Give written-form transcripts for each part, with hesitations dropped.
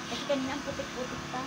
Kasi kanina ang putik-putik pa.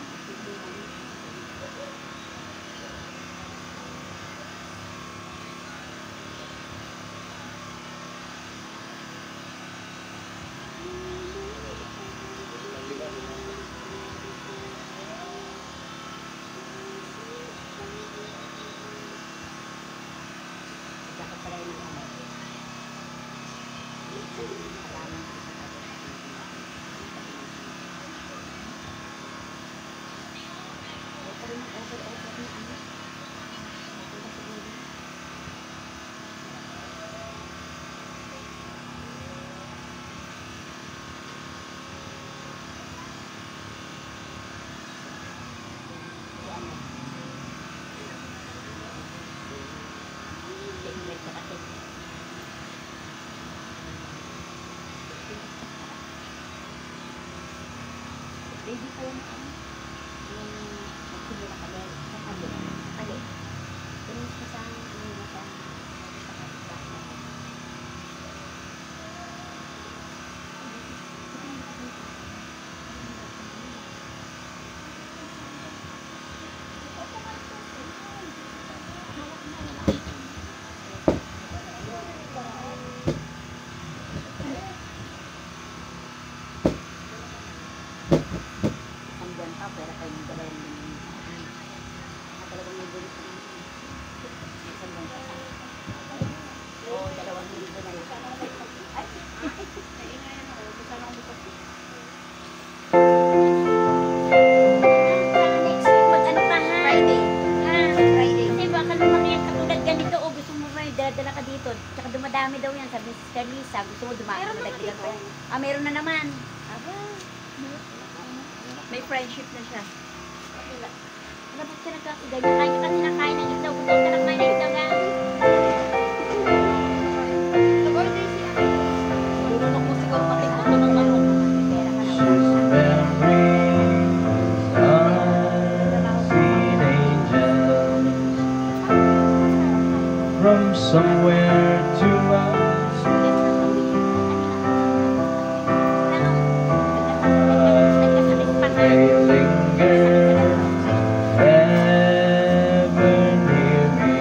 Baby ko yung magsimula kami sa kali. Pinis ko sa dala ka dito. Tsaka dumadami daw yan. Sabi ni Sister Lisa, gusto mo dumadagdagan pa. Ah, meron na naman. Aba. May friendship na siya. Wala ba siya nagkakaganyan? Kain ka kasi nakain ng islaw. Kung daw ka nakain ng islaw nga. Nag-order siya. Marunong ko siguro pakikuto ng manok. Pera ka na. From somewhere to us, they linger ever near me.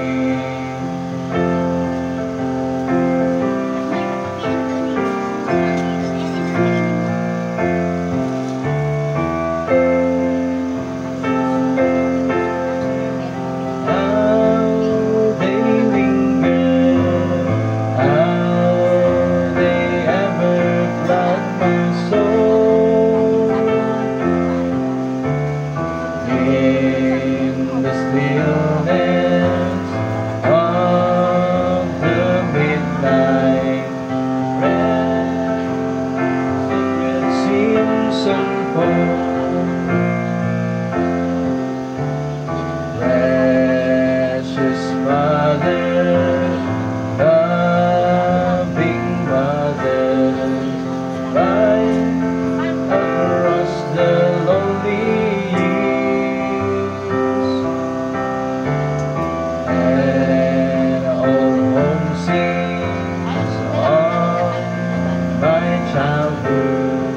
Precious Mother, loving Mother, right across the lonely years, and old home sings of my childhood,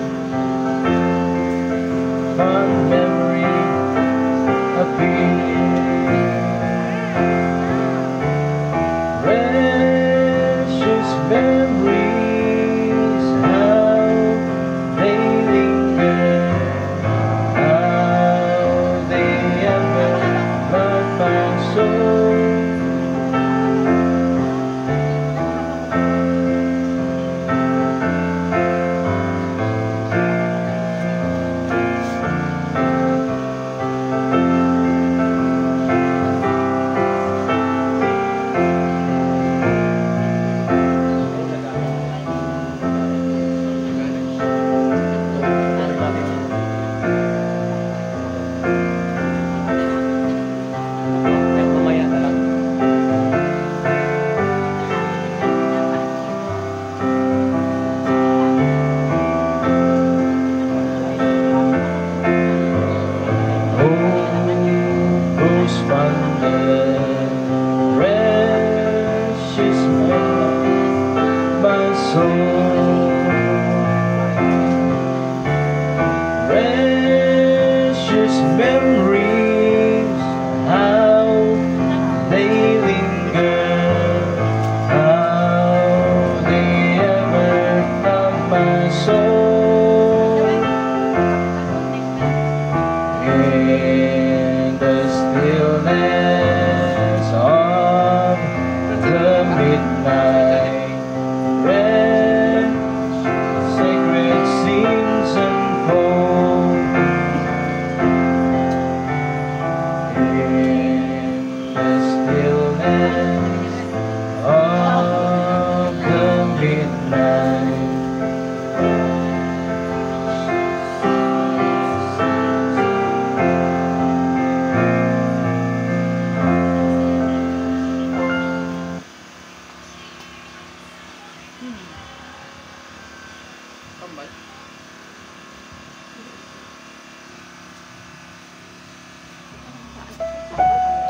fond memory appears. Precious memories, how they linger, how they ever flood my soul. Precious mother, my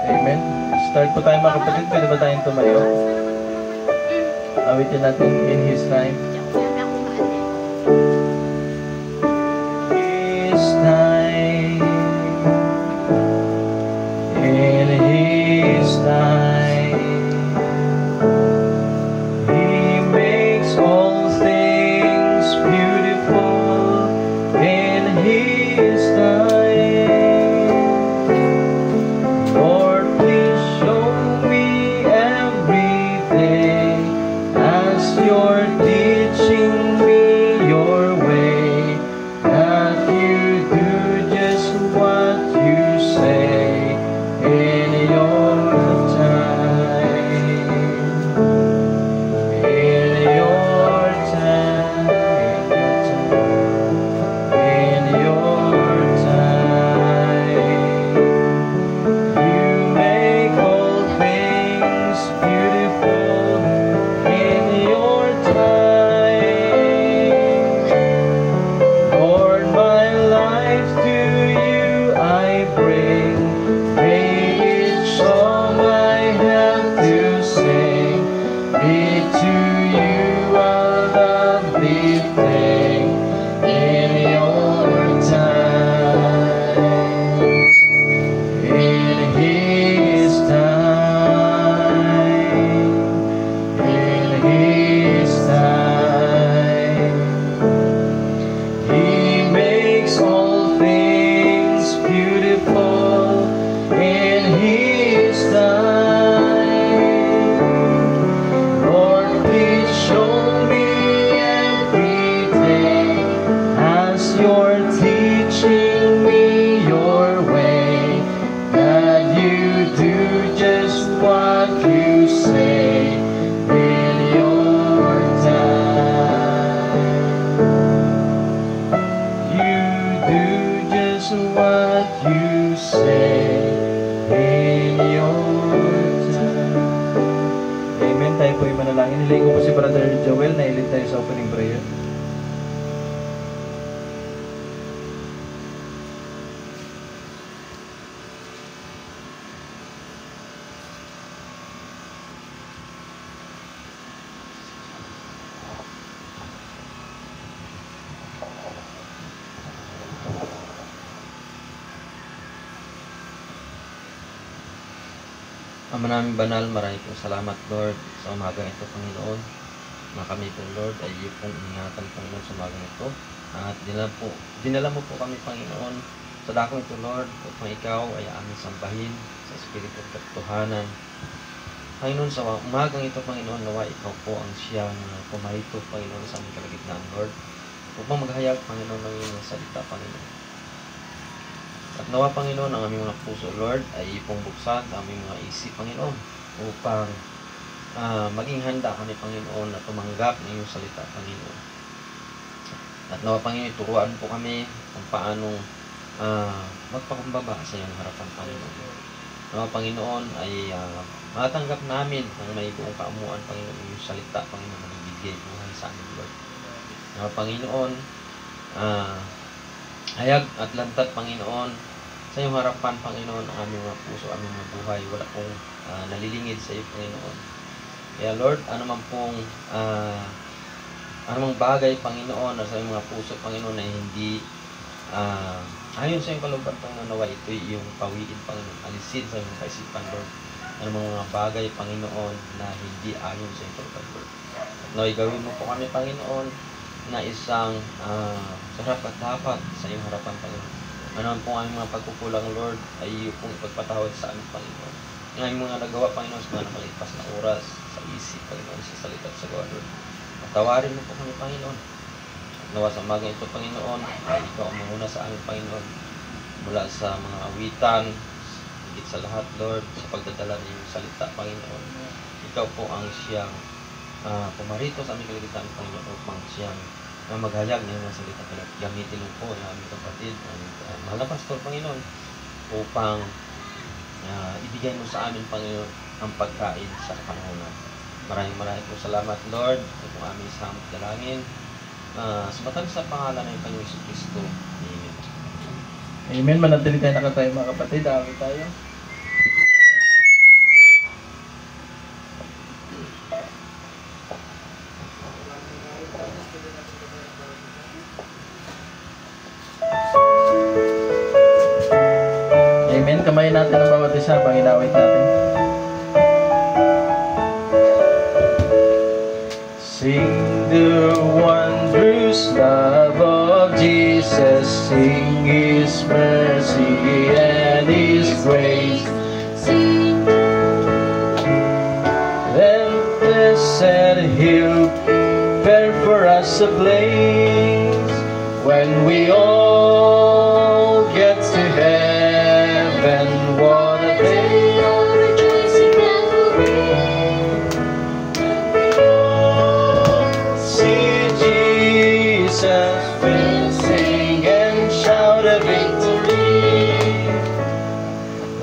Amen. Start po tayo mga kapatid. Pwede ba tayong tumayo? Awitin natin in His time. His time. In His time. He makes all things beautiful in His time. Lord, please show me every day as you're teaching me your way, that you do just what you say in your time. In your time. In your time. You make all things beautiful in your time. Lord, my life to you I bring. May each song I have to sing be to you a lovely thing in your time. In His time. In His time. He makes all things beautiful in His time. Lord, please show me every day as you're teaching me your way, that you do just what you say in your time. You do just what you say in your time. Amen. Tayo po yung manalangin. Nilayin ko po si Brother Joel na ilid tayo sa opening prayer. Ama namin banal, maraming pong salamat, Lord, sa umagang ito, Panginoon. Na kami po, Lord, ay iyo pong ingatan, Panginoon, sa umagang ito. At dinala mo po kami, Panginoon, sa dakong ito, Lord, upang ikaw ay aming sambahin sa Espiritu at katotohanan. Panginoon, sa umagang ito, Panginoon, nawa ikaw po ang siyang pumarito, Panginoon, sa aming kalagitnaan, Lord. Upang maghayag, Panginoon, ng iyong salita, Panginoon. At nawa, Panginoon, ang aming mga puso, Lord, ay ipong buksan ang aming mga isip, Panginoon, upang maging handa kami, Panginoon, na tumanggap ng iyong salita, Panginoon. At nawa, Panginoon, turuan po kami kung paanong magpakumbaba sa iyong harapan, Panginoon. Nawa, Panginoon, ay matanggap namin ang may buong kaamuan, Panginoon, ng iyong salita, Panginoon, na nagbigay buhay sa amin, Lord. Nawa, Panginoon, hayag at lantat, Panginoon, sa iyong harapan, Panginoon, ang aming mga puso, aming mga buhay. Wala pong nalilingid sa iyo, Panginoon. Kaya, Lord, anumang bagay, Panginoon, na sa iyong mga puso, Panginoon, na hindi ayon sa iyong kalooban, Panginoon, nawa ito'y iyong pawiin, Panginoon. Alisin sa iyong kaisipan, Lord. Anumang mga bagay, Panginoon, na hindi ayon sa iyong kalooban, Lord. At nawa'y gawin mo po kami, Panginoon, na isang sarap at dapat sa iyong harapan, Panginoon. Ano po ang mga pagkukulang, Lord, ay iyo pong ipagpatawad sa amin, Panginoon. Ang aming mga nagawa, Panginoon, sa mga nakalipas na oras, sa isip, Panginoon, sa salita at sa gawa, Lord. Patawarin mo po kami, Panginoon. At nawa sa umaga ito, Panginoon, ay ikaw ang muna sa amin, Panginoon. Mula sa mga awitan, higit sa lahat, Lord, sa pagdadala ng iyong salita, Panginoon. Ikaw po ang siyang pumarito sa aming kalagitnaan, Panginoon, upang siyang maghayag ng mga salita, Panginoon. Gamitin mo po ang aming kapatid, mahal na pastor, Panginoon, upang ibigay mo sa amin, Panginoon, ang pagkain sa kapanahonan. Maraming po salamat, Lord, ito po aming samot dalangin. Sa matamis na pangalan ng Panginoon Hesus Kristo. Amen. Amen. Manatili tayo nakatayo, mga kapatid. Awit tayo. inawit natin. Sing the wondrous love of Jesus, sing His mercy and His grace. Then blessed He'll prepare for us a place when we all get to heaven. What a day of rejoicing that will be. See Jesus, we'll sing and shout a victory.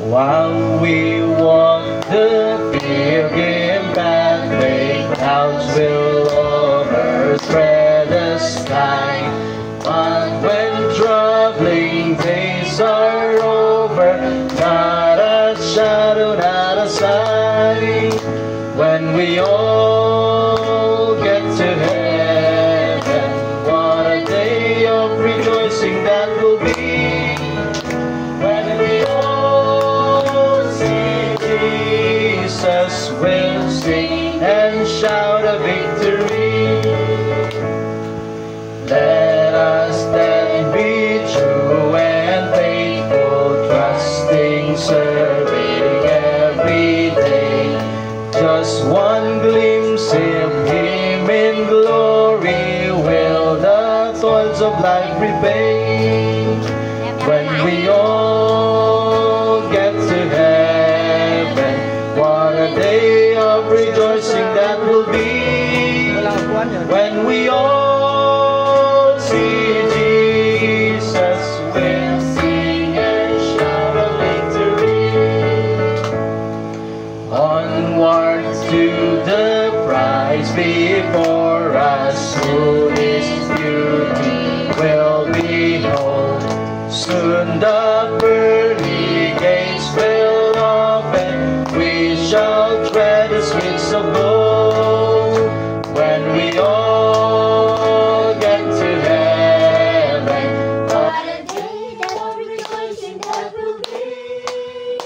While we walk the pilgrim pathway, clouds will overspread the sky. But when troubling days are over, not a shadow, not a sign. When we all get to heaven, what a day of rejoicing that will be. When we all see Jesus, we'll sing and shout a victory. Let us then be true and faithful, trusting, serving every day. Just one glimpse of Him in glory will the toils of life repay. When we all get to heaven, what a day of rejoicing that will be. When we all see Jesus, we'll sing and shout a victory. Onward to the prize before us, soon His beauty will behold. Soon the pearly gates will open, we shall tread the streets of gold. When we all get to heaven, what a day of rejoicing that will be.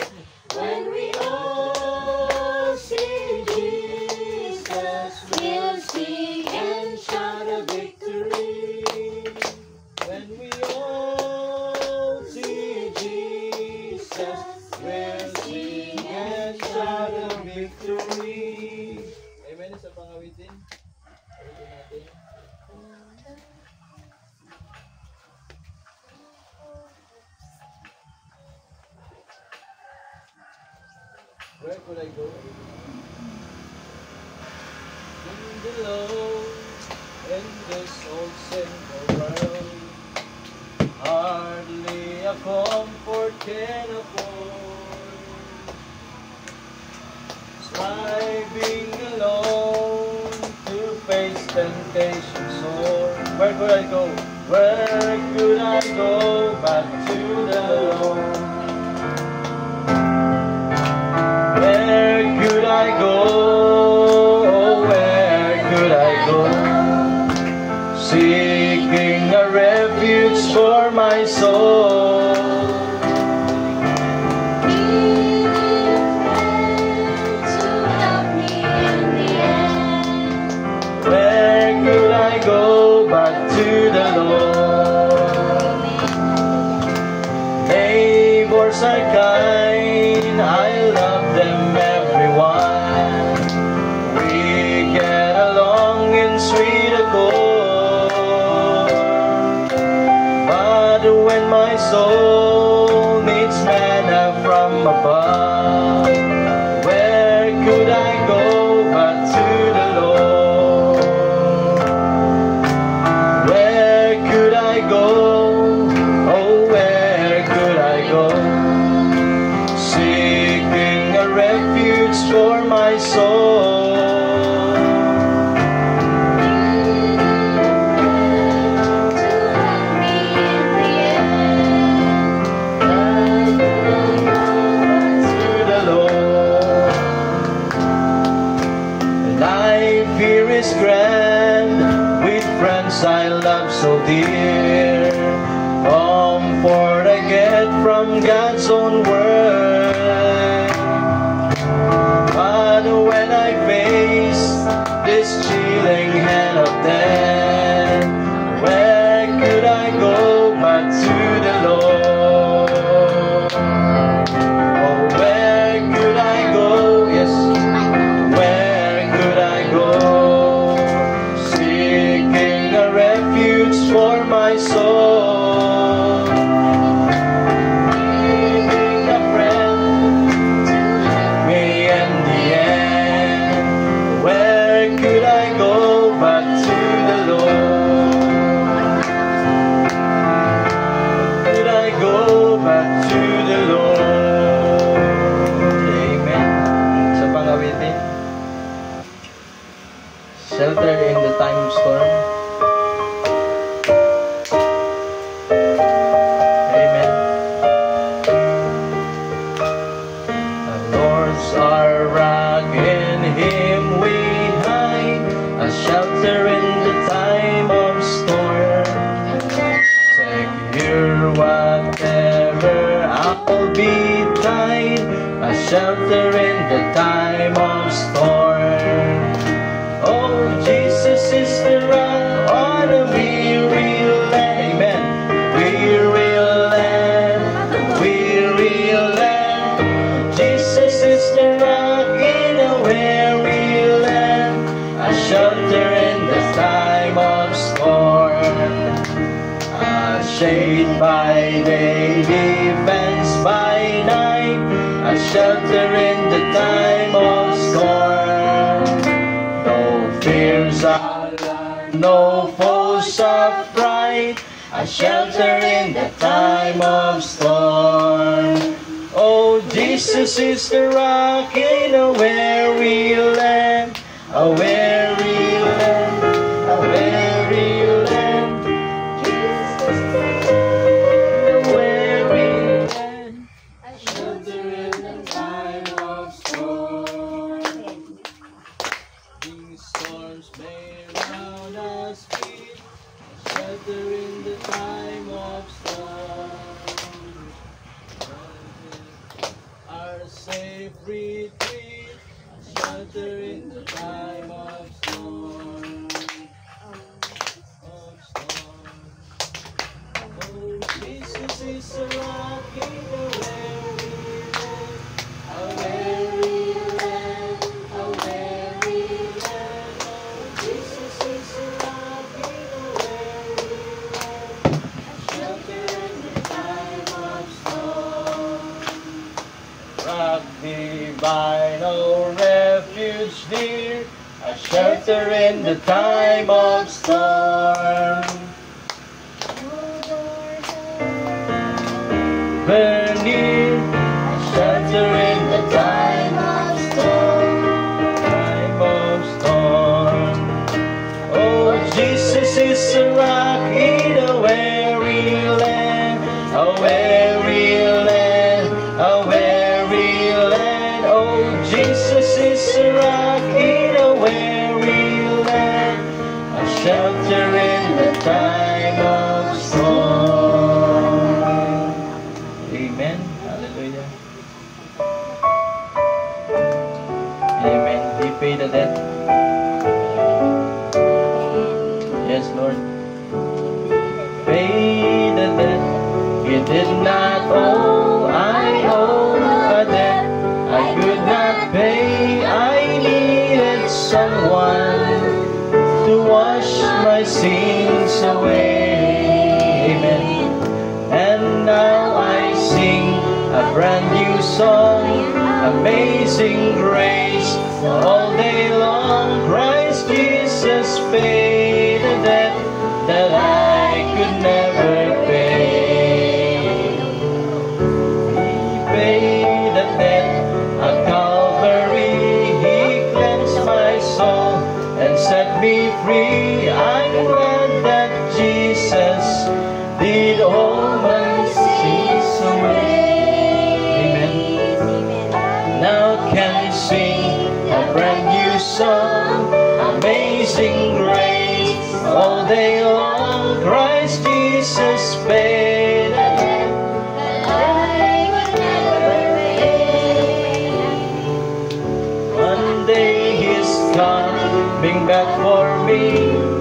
When we all see Jesus, we'll sing and shout a victory. When we all see Jesus, we'll sing and shout a victory. Amen. Sa pangawitin. Awitin natin. Where could I go? In the low in this old sinful world, hardly a comfort can afford. Striving alone to face temptation sore. Where could I go? Where could I go but to the Lord? Where could I go? Where could I go? Seeking a refuge for my soul. Where could I go but to the Lord? Neighbors are kind, I love them everyone. We get along in sweet accord. But when my soul needs manna from above, where could I go but to the Lord? Where could I go? Oh, where could I go? Seeking a refuge for my soul. To the Lord. Life here is grand, with friends I love so dear. Comfort I get from God's own word. shelter in the time of storm. Amen. The Lord's our rock, in Him we hide, a shelter in the time of storm. Secure whatever I'll be tied, a shelter in the time of storm. Oh, Jesus is the rock on a weary land. Amen. Weary land, weary land. Jesus is the rock in a weary land, a shelter in the time of storm. A shade by day, defense by night, a shelter in the time of storm. No fears alarm, no foes affright, a shelter in the time of storm. Oh, Jesus is the rock in a weary land, a weary land, a weary land. Jesus is the weary land, a shelter in the time of storm. These storms may round us be, a shelter in the time of storm. Our safe retreat, a shelter in the time of storm. Of storm. Oh, Jesus is a rock in a weary land, a weary land, a weary land. Oh, Jesus is a rock in a weary land, a shelter in the time of storm. Rock divine, oh refuge dear, a shelter in the time of storm. Very near, a shelter in the time of storm. Time of storm. Oh, Jesus is a rock in a weary land, a weary land, a weary land. Oh, Jesus is a rock in a weary land, a shelter in the time of storm. Amen. Hallelujah. Amen. He paid the debt. Yes, Lord. Pay the debt He did not owe. I owe a debt I could not pay. I needed someone to wash my sins away. Amen. And now I sing a brand new song, Amazing Grace. All day long Christ Jesus paid a debt that I could never pay. He paid the debt at Calvary. He cleansed my soul and set me free. I'm glad that Jesus did all my sins away. Amen. Now can sing a brand new song, Amazing Grace. All day long Christ Jesus paid a debt that I would never pay. One day He's coming back for me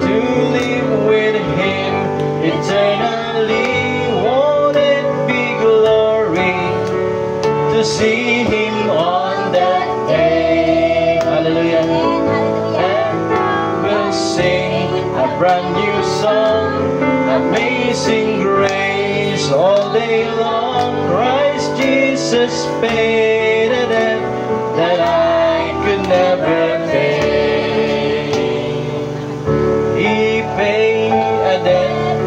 to live with Him eternally. Won't it be glory to see Him on that day? Hallelujah. And we'll sing a brand new song, Amazing Grace. All day long Christ Jesus paid a debt that I could never pay. He paid a debt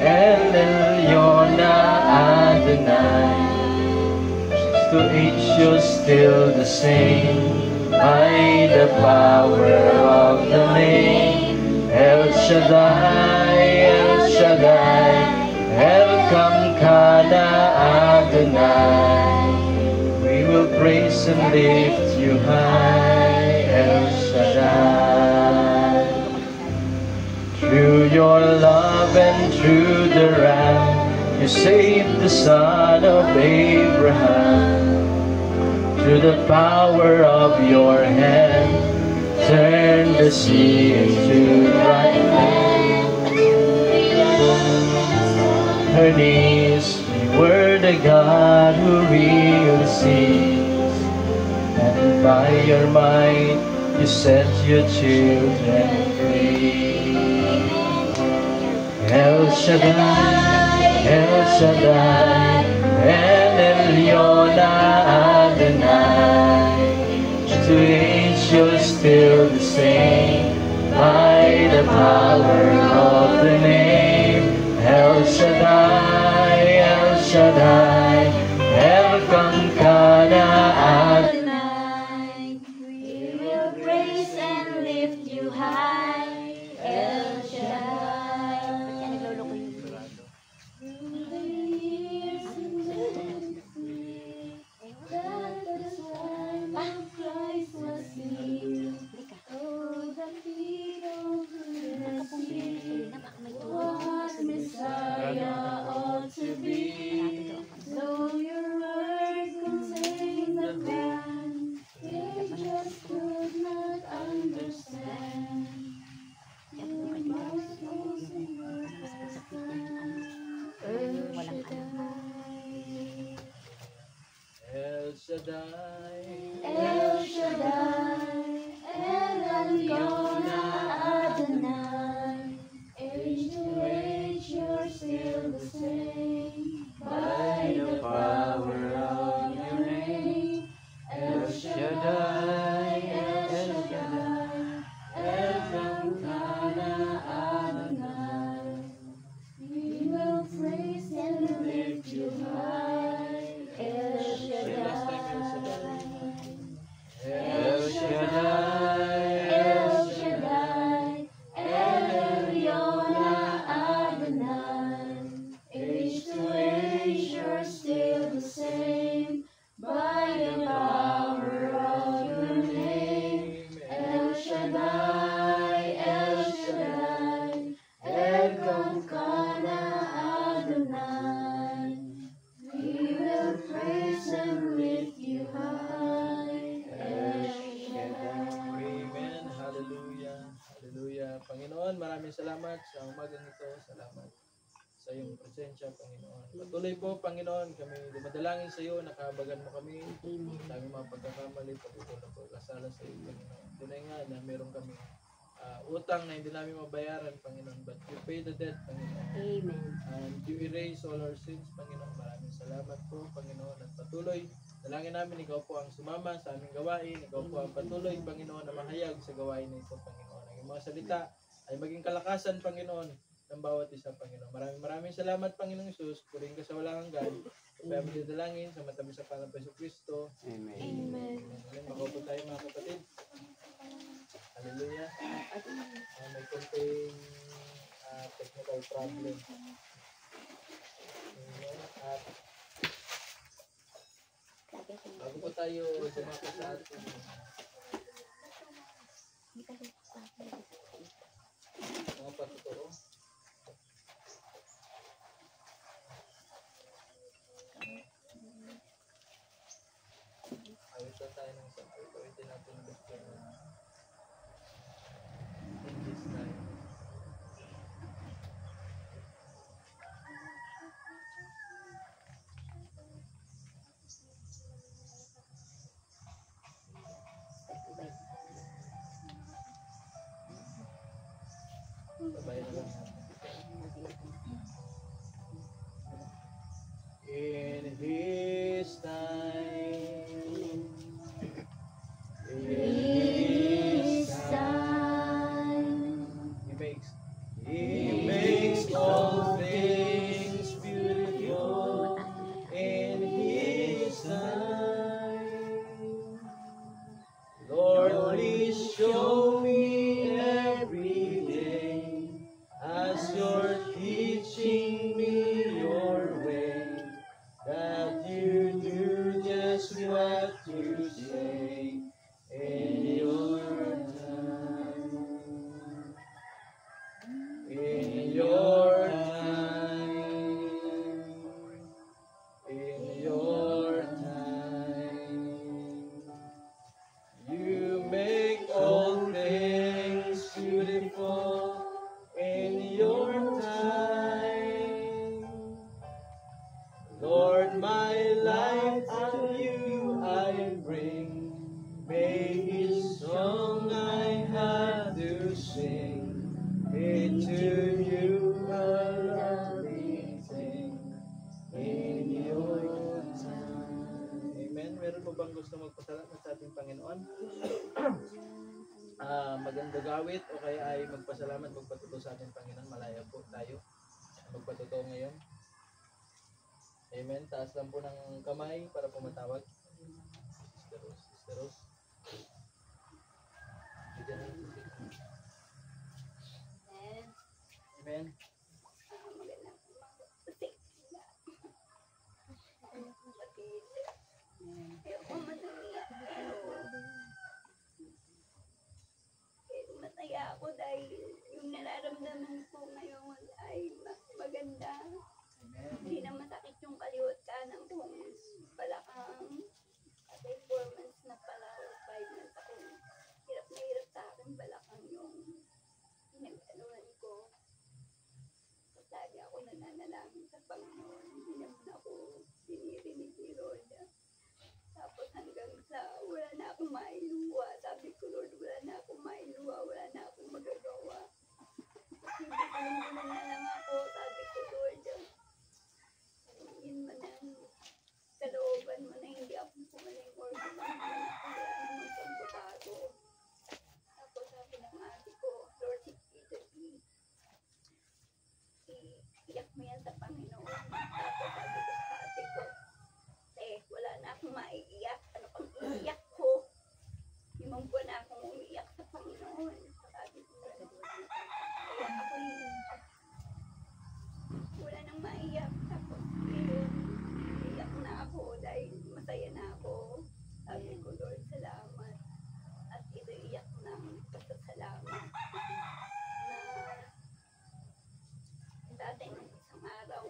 El Elyon Adonai. 6 to 8, you're still the same by the power of the name. El Shaddai, El Shaddai, Elkamkana Adonai. We will praise and lift you high, El Shaddai. Through your love and through the Ram, you saved the son of Abraham. Through the power of your hand, turn the sea into dry land. Her knees, you were the God who really sees, and by your might you set your children free. El Shaddai, El Shaddai, El Elyon Adonai. To age you're still the same by the power of the name. El Shaddai, El Shaddai, Elkamkana Adonai. We will praise and lift you high, El Shaddai. Ba't yan nagloloko yun? El Shaddai, El Shaddai, El Elyon Adonai. Age to age, you're still the same by the power of your name. El Shaddai, El Shaddai, Elkamkana Adonai. We will praise and lift you high, El Shaddai. El Shaddai, El Shaddai, El Elyon Adonai. Age to age, you're still the same by the power of your name. El Shaddai, El Shaddai, Elkamkana Adonai. We will praise and lift you high, El Shaddai. Amen. Hallelujah. Hallelujah. Panginoon, maraming salamat sa umagang ito. Salamat sa iyong presensya, Panginoon. Patuloy po, Panginoon, kami dumadalangin sa iyo, nakahabagan mo kami. Dami mga pagkakamali, patuloy na pagkasala sa iyo, Panginoon. Tunay nga na meron kami utang na hindi namin mabayaran, Panginoon. But you pay the debt, Panginoon. Amen. And you erase all our sins, Panginoon. Maraming salamat po, Panginoon. At patuloy, dalangin namin, ikaw po ang sumama sa aming gawain. Ikaw po ang patuloy, Panginoon, na mahayag sa gawain na ito, Panginoon. Ang mga salita ay maging kalakasan, Panginoon, ng bawat isa, Panginoon. Maraming salamat, Panginoong Isus. Puring ka sa walang hanggan. Kaya mo dalangin sa matamis sa pangalan ng Kristo. Amen. Amen. Makaupo tayo, mga kapatid. Hallelujah. May konting technical problem. At bago po tayo dumako sa ating mga patuturo, awit na tayo ng isang awitin natin Dr. English tayo. Sabay na lang. gusto magpasalamat sa ating Panginoon, maganda gawit o kaya ay magpasalamat, magpatuto sa ating Panginoon, malaya po tayo. Magpatuto ngayon. Amen. Taas lang po ng kamay para po matawag. Sister Rose. Sister Rose. Bigyan na yung sister. Amen. Masaya ako dahil yung nararamdaman ko ngayon ay maganda. Amen. Hindi na masakit yung kaliwat kanan kong balakang. Kasi 4 months na pala o 5 months ako. Hirap na hirap sa akin balakang yung pinag-anuhan ko. Lagi ako nananalangin sa Panginoon. Hindi naman ako dinirinig ni Lord. Tapos hanggang sa wala na akong mailuwa. Sabi ko, Lord, wala na akong mailuwa. Wala na akong magagawa. Hindi ko na lang ako. Sabi ko, Lord, yun man ang kalooban mo na hindi ako pumaling or gumawa na ako. Wala namang pagbabago. Tapos sabi ng ate ko, Lord, iyak mo yan sa Panginoon. Tapos sabi ko sa ate ko, wala na akong maiiyak. Ano pang iiyak ko? 5 buwan na akong umiiyak sa Panginoon. Sabi ko, kaya ako wala nang maiiyak. Tapos yun, iiyak na ako dahil masaya na ako. Sabi ko, Lord, salamat. At ito iiyak ng pasasalamat na dati ng isang araw,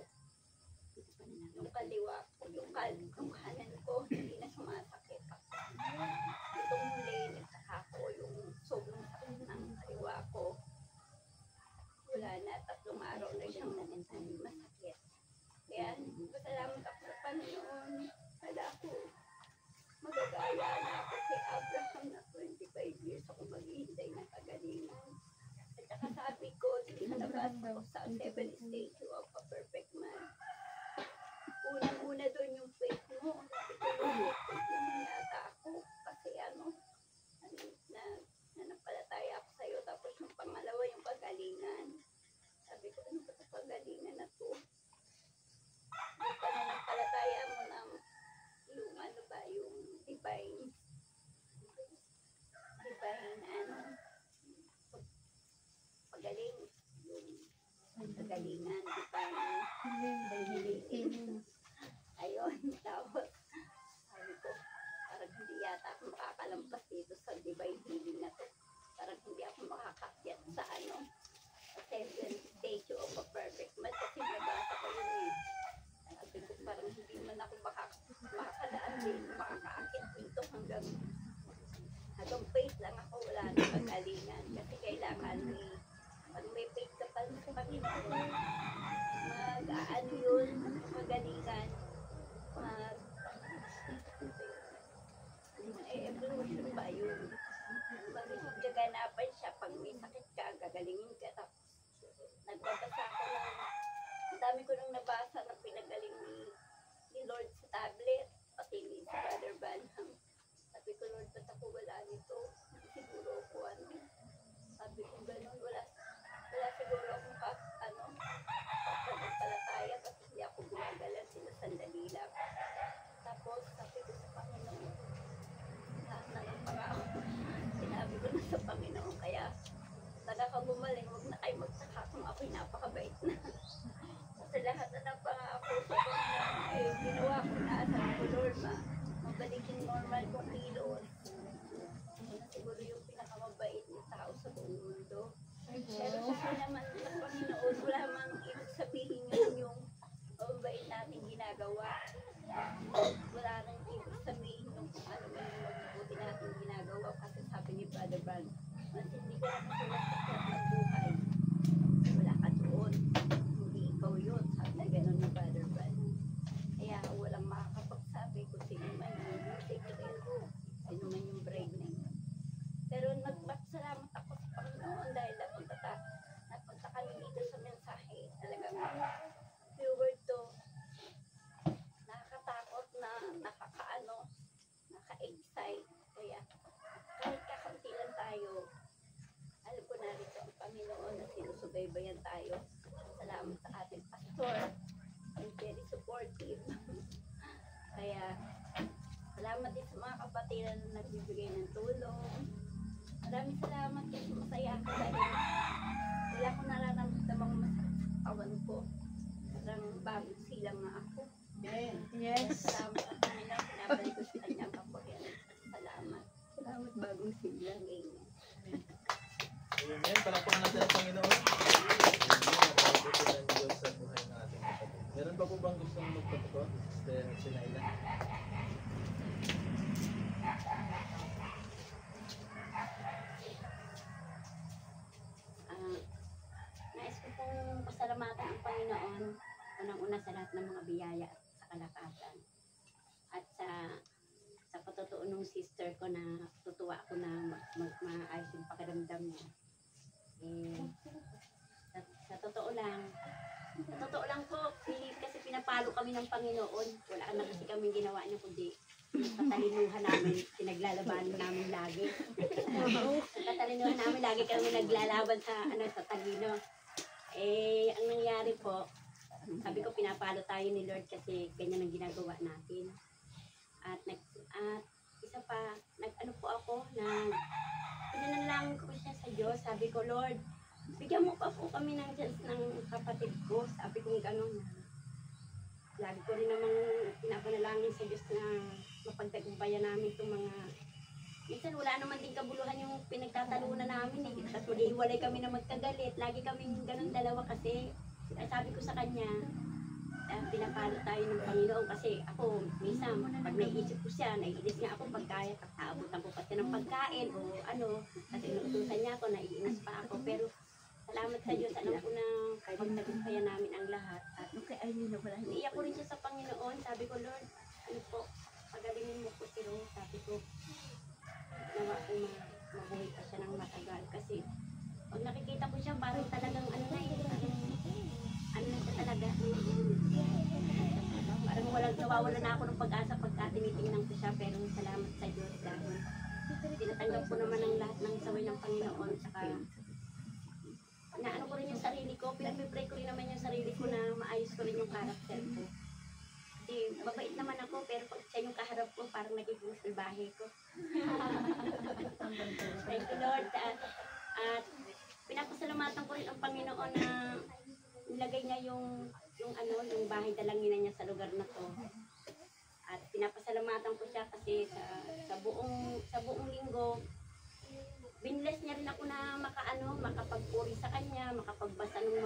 yung kaliwa ko, yung kanan ko, hindi na sumasakit. Itong huli, nagsaka ko yung sobrang sakit ng kaliwa ko. Wala na, 3 araw na siyang masakit. Kaya, pasalamat ako sa Panginoon. Wala ko. Magagaya na ako kay Abraham na 25 years ako maghihintay ng kagalingan. At saka sabi ko, nabasa ko sa 7 stage of a perfect man. Unang-una doon yung faith mo. Sabi ko, yung yata ako. Kasi napalataya ako sa'yo. Tapos yung pangalawa, yung pagalingan. Sabi ko, ano ba sa pagalingan na to? Yung pananampalataya mo ng yung yung divine pagaling, yung pagalingan, divine healing. Ayun, tapos sabi ko, parang hindi yata ako makakalampas dito sa divine healing na to. Parang hindi ako makakakyat sa sa 7 stage of a perfect man. Kasi nabasa ko yun eh. Sabi ko, parang hindi man ako makakadaan din, makakaakit dito hanggang faith lang ako, wala na pagalingan. Kasi kailangan pag may faith ka pa sa Panginoon, mag-aano yun, magalingan, evolution ba yun? Magaganapan siya pag may sakit ka, gagalingin ka. Tapos, nagbabasa ako ang dami ko nang nabasa na pinagaling ni Lord sa tablet, pati ni si Brother Banham. Sabi ko, Lord, ba't ako wala nito? Siguro ako sabi ko gano'n, wala siguro akong papalataya kasi hindi ako gumagalan, sinasandali lang. Tapos sabi ko sa Panginoon, lahat na lang para ako. Sinabi ko na sa Panginoon, kaya talaga gumaling, huwag na kayo magsaka kung ako'y napakabait na. Kasi lahat na lang pangako sa Panginoon, ginawa ko na, sabi ko, Lord, mabalik yung normal kong kilos. Siguro yung pinakamabait na tao sa buong mundo. Pero sabi naman ng Panginoon, wala mang ibig sabihin yun yung mababait natin ginagawa. Wala nang ibig sabihin yung kung ano man yung mabubuti natin ginagawa. Kasi sabi ni Brother Brand, mas hindi ka naman sumasakit ng buhay. Wala ka doon. Hindi ikaw yun. Sabi na gano'n ni Brother Brand. Kaya walang makakapagsabi kung sino man yung secret, sino man yung bride na yun. Pero nagpasalamat ako sa Panginoon dahil napunta kami dito sa mensahe. Talagang viewer to, nakakatakot na nakaka-excite ating pastor. And very supportive. Kaya, salamat din sa mga kapatid na nagbibigay ng tulong. Maraming salamat kasi masaya ako dahil wala akong nararamdamang masakit sa kawan ko. Parang bagong silang na ako. Yes. Salamat at Panginoon, pinabalik ko sa kanya ang kapagian. Salamat. Salamat bagong silang. Amen. Amen. Palakpakan natin ang Panginoon. Napakabuti ng Diyos sa buhay ng ating kapatid. Meron pa po bang gustong magpaturo? Sister Sinaila. Nais ko pong pasalamatan ang Panginoon unang-una sa lahat ng mga biyaya at sa kalakasan. At sa patotoo ng sister ko na tutuwa ako na maayos yung pakiramdam niya. Sa totoo lang po, kasi pinapalo kami ng Panginoon. Wala na kasi kami ginawa niya kundi katalinuhan namin, pinaglalaban namin lagi. Katalinuhan namin lagi kami naglalaban sa talino. Ang nangyari po, sabi ko pinapalo tayo ni Lord kasi ganyan ang ginagawa natin. At isa pa, nag-ano po ako, pinanalangin ko siya sa Diyos. Sabi ko, Lord, bigyan mo pa po kami ng chance ng kapatid ko. Sabi ko gano'n na. Lagi ko rin namang pinapanalangin sa Diyos na mapagtagumpayan namin itong mga... Minsan wala naman din kabuluhan yung pinagtatalunan namin eh. Tapos maghihiwalay kami na magkagalit. Lagi kaming ganun dalawa kasi sabi ko sa kanya, pinapalo tayo ng Panginoon kasi ako, minsan, pag naiisip ko siya, naiinis nga ako pagkaya, kakaabutan ko kasi ng pagkain o ano, kasi inuutusan niya ako, naiinis pa ako, pero salamat sa Diyos, alam ko na pagtagumpayan namin ang lahat. At iiyak ko rin siya sa Panginoon, sabi ko, Lord, ano po, pagalingin mo po si Rose, sabi ko, nawa ko mabuhay pa siya ng matagal kasi pag nakikita ko siya, parang talagang ano na yun, ano na siya talaga. Parang nawawala na ako ng pag-asa pagka tinitingnan ko siya, pero salamat sa Diyos dahil tinatanggap ko naman ang lahat ng saway ng Panginoon. Saka naano ko rin yung sarili ko, pinag-pray ko rin naman yung sarili ko na maayos ko rin yung karakter ko. Kasi mabait naman ako, pero pag siya yung kaharap ko, parang nagiging salbahe ko. Thank you Lord. At pinapasalamatan ko rin ang Panginoon na nilagay niya yung bahay dalangin niya sa lugar na to. At pinapasalamatan ko siya kasi sa buong linggo binless niya rin ako na makapagpuri sa kanya, makapagbasa ng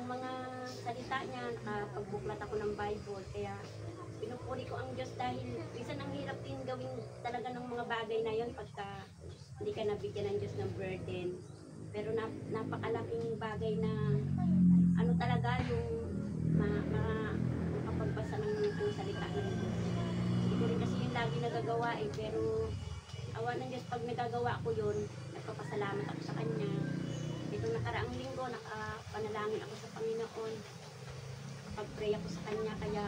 mga salita niya, nakapagbuklat ako ng Bible. Kaya pinupuri ko ang Diyos dahil minsan ang hirap din gawin talaga ng mga bagay na yon pagka hindi ka nabigyan ng Diyos ng burden. Pero napakalaking bagay na ano talaga yung makapagbasa ng salita ng Diyos. Hindi ko rin kasi yung lagi nagagawa pero awa ng Diyos pag nagagawa ko yun, nagpapasalamat ako sa Kanya. Itong nakaraang linggo, nakapanalangin ako sa Panginoon. Pag-pray ako sa Kanya, kaya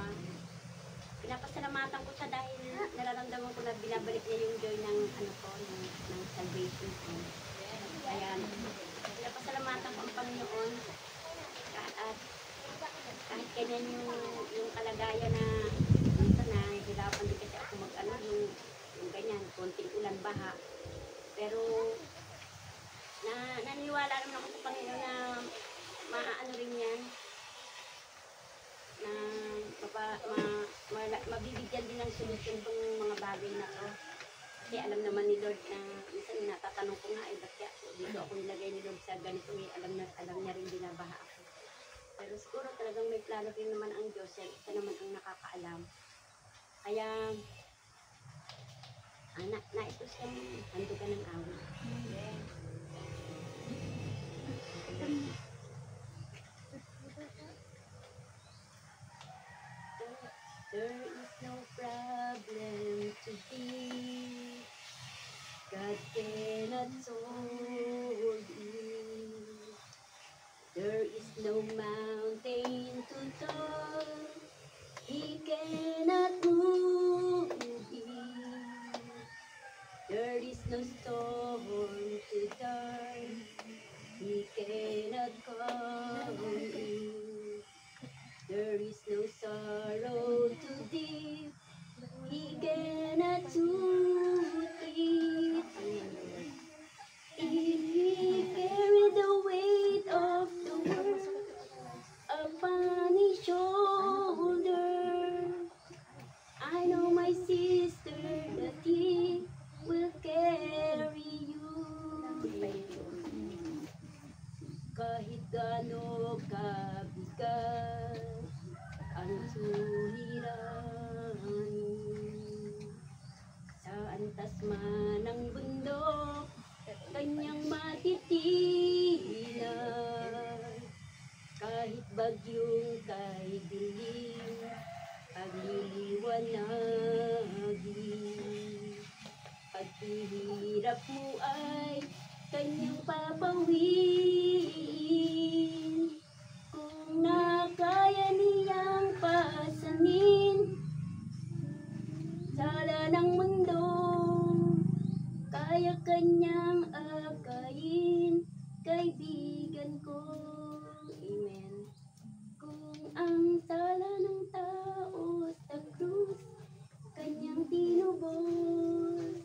pinapasalamatan ko siya dahil nararamdaman ko na binabalik niya yung joy ng ng salvation ko. Kaya pinapasalamatan ko ang Panginoon at kahit ganyan yung kalagayan na minsan na hirapan din kasi ako yung ganyan, konting ulan, baha. Pero naniniwala naman ako sa Panginoon na maaano rin yan na mabibigyan din ng solusyon itong mga bagay na to. Kasi alam naman ni Lord na minsan natatanong ko nga ba't kaya dito ako nilagay ni Lord sa ganito alam niya rin binabaha ako. Pero siguro talagang may plano rin naman ang Diyos yan. Ito naman ang nakakaalam. Kaya nais ko siyang handugan ng awit. There is no problem to be. God cannot solve you. There is no mountain to climb. He cannot move you. There is no storm to die. He cannot calm you. iyong kay dilim pagliliwanagin. Paghihirap mo ay kanyang papawiin. Kung nakaya niyang pasanin sala ng mundo, kaya kanyang akayin, kaibigan ko. Amen. Kung ang sala ng tao sa krus, kanyang tinubos,